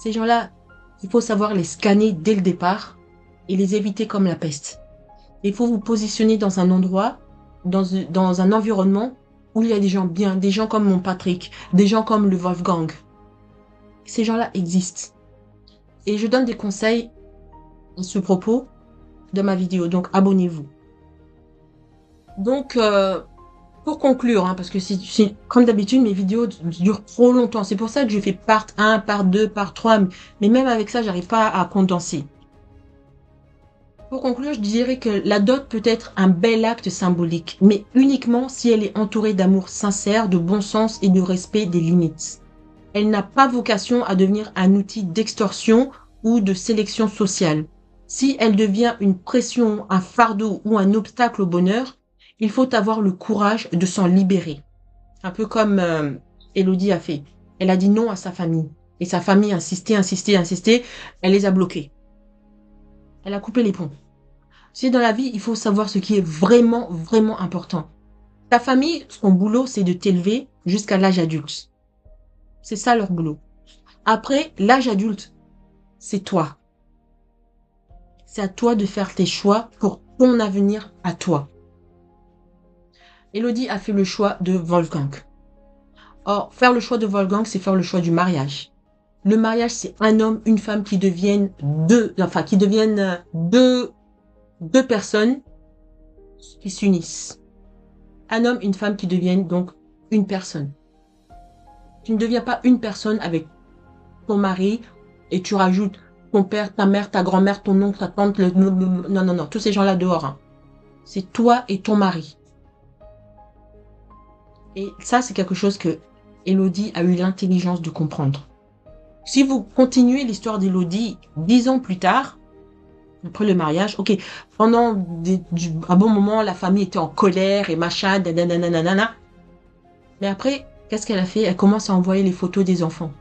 Ces gens-là, il faut savoir les scanner dès le départ et les éviter comme la peste. Il faut vous positionner dans un endroit, dans un environnement où il y a des gens bien, des gens comme mon Patrick, des gens comme le Wolfgang. Ces gens-là existent. Et je donne des conseils à ce propos de ma vidéo, donc abonnez-vous. Donc, pour conclure, hein, parce que comme d'habitude, mes vidéos durent trop longtemps. C'est pour ça que je fais part 1, part 2, part 3. Mais même avec ça, j'arrive pas à condenser. Pour conclure, je dirais que la dot peut être un bel acte symbolique, mais uniquement si elle est entourée d'amour sincère, de bon sens et de respect des limites. Elle n'a pas vocation à devenir un outil d'extorsion ou de sélection sociale. Si elle devient une pression, un fardeau ou un obstacle au bonheur, il faut avoir le courage de s'en libérer. Un peu comme Elodie a fait. Elle a dit non à sa famille. Et sa famille insistait, insistait, insistait. Elle les a bloqués. Elle a coupé les ponts. Si dans la vie, il faut savoir ce qui est vraiment, vraiment important. Ta famille, son boulot, c'est de t'élever jusqu'à l'âge adulte. C'est ça leur boulot. Après, l'âge adulte, c'est toi. C'est à toi de faire tes choix pour ton avenir à toi. Elodie a fait le choix de Wolfgang. Or, faire le choix de Wolfgang, c'est faire le choix du mariage. Le mariage, c'est un homme, une femme qui deviennent deux personnes qui s'unissent. Un homme, une femme qui deviennent donc une personne. Tu ne deviens pas une personne avec ton mari et tu rajoutes ton père, ta mère, ta grand-mère, ton oncle, ta tante, non, non, non, tous ces gens-là dehors. Hein. C'est toi et ton mari. Et ça, c'est quelque chose que Elodie a eu l'intelligence de comprendre. Si vous continuez l'histoire d'Elodie 10 ans plus tard, après le mariage, ok, pendant un bon moment, la famille était en colère et machin, nanana. Mais après, qu'est-ce qu'elle a fait? Elle commence à envoyer les photos des enfants.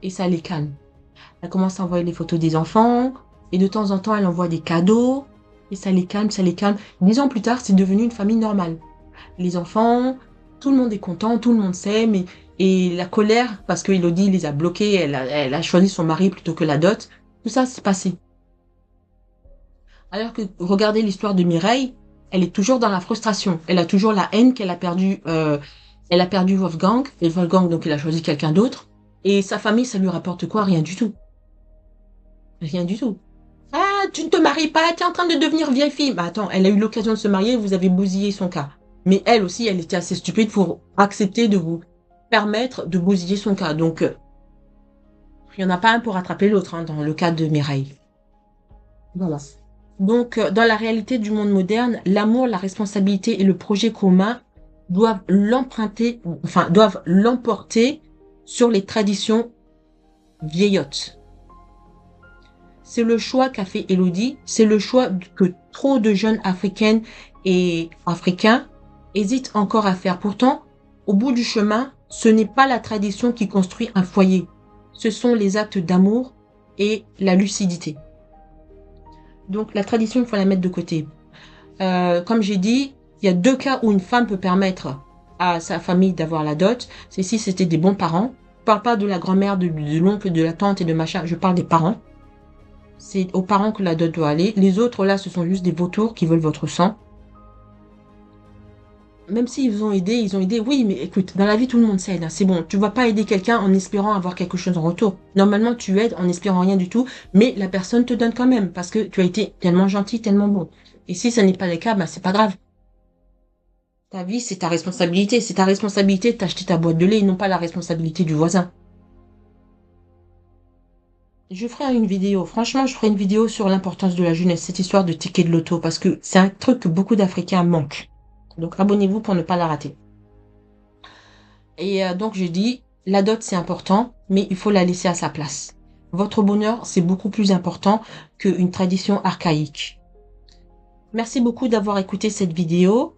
Et ça les calme. Elle commence à envoyer les photos des enfants, et de temps en temps, elle envoie des cadeaux, et ça les calme, ça les calme. 10 ans plus tard, c'est devenu une famille normale. Les enfants, tout le monde est content, tout le monde s'aime, et la colère, parce que Elodie les a bloqués, elle a choisi son mari plutôt que la dot, tout ça s'est passé. Alors que, regardez l'histoire de Mireille, elle est toujours dans la frustration, elle a toujours la haine qu'elle a perdu, Wolfgang, et Wolfgang, donc il a choisi quelqu'un d'autre, et sa famille, ça lui rapporte quoi? Rien du tout. Rien du tout. Ah, tu ne te maries pas, tu es en train de devenir vieille fille. Bah attends, elle a eu l'occasion de se marier, vous avez bousillé son cas. Mais elle aussi, elle était assez stupide pour accepter de vous permettre de bousiller son cas. Donc, il n'y en a pas un pour rattraper l'autre, hein, dans le cas de Mireille. Voilà. Donc, dans la réalité du monde moderne, l'amour, la responsabilité et le projet commun doivent l'emporter sur les traditions vieillottes. C'est le choix qu'a fait Elodie, c'est le choix que trop de jeunes africaines et africains hésitent encore à faire. Pourtant, au bout du chemin, ce n'est pas la tradition qui construit un foyer. Ce sont les actes d'amour et la lucidité. Donc, la tradition, il faut la mettre de côté. Comme j'ai dit, il y a 2 cas où une femme peut permettre à sa famille d'avoir la dot. C'est si c'était des bons parents. Je parle pas de la grand-mère, de l'oncle, de la tante et de machin. Je parle des parents. C'est aux parents que la dot doit aller. Les autres, là, ce sont juste des vautours qui veulent votre sang. Même s'ils vous ont aidé, ils ont aidé. Oui, mais écoute, dans la vie, tout le monde s'aide, hein. C'est bon. Tu vas pas aider quelqu'un en espérant avoir quelque chose en retour. Normalement, tu aides en espérant rien du tout, mais la personne te donne quand même parce que tu as été tellement gentil, tellement bon. Et si ça n'est pas le cas, bah, c'est pas grave. Ta vie, c'est ta responsabilité. C'est ta responsabilité de t'acheter ta boîte de lait et non pas la responsabilité du voisin. Je ferai une vidéo. Franchement, je ferai une vidéo sur l'importance de la jeunesse, cette histoire de ticket de loto, parce que c'est un truc que beaucoup d'Africains manquent. Donc, abonnez-vous pour ne pas la rater. Et donc, je dis, la dot, c'est important, mais il faut la laisser à sa place. Votre bonheur, c'est beaucoup plus important qu'une tradition archaïque. Merci beaucoup d'avoir écouté cette vidéo.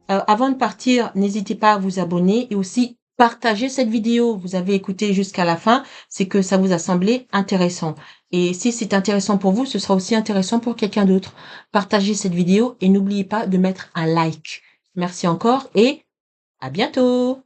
Avant de partir, n'hésitez pas à vous abonner et aussi partager cette vidéo. Vous avez écouté jusqu'à la fin, c'est que ça vous a semblé intéressant. Et si c'est intéressant pour vous, ce sera aussi intéressant pour quelqu'un d'autre. Partagez cette vidéo et n'oubliez pas de mettre un like. Merci encore et à bientôt!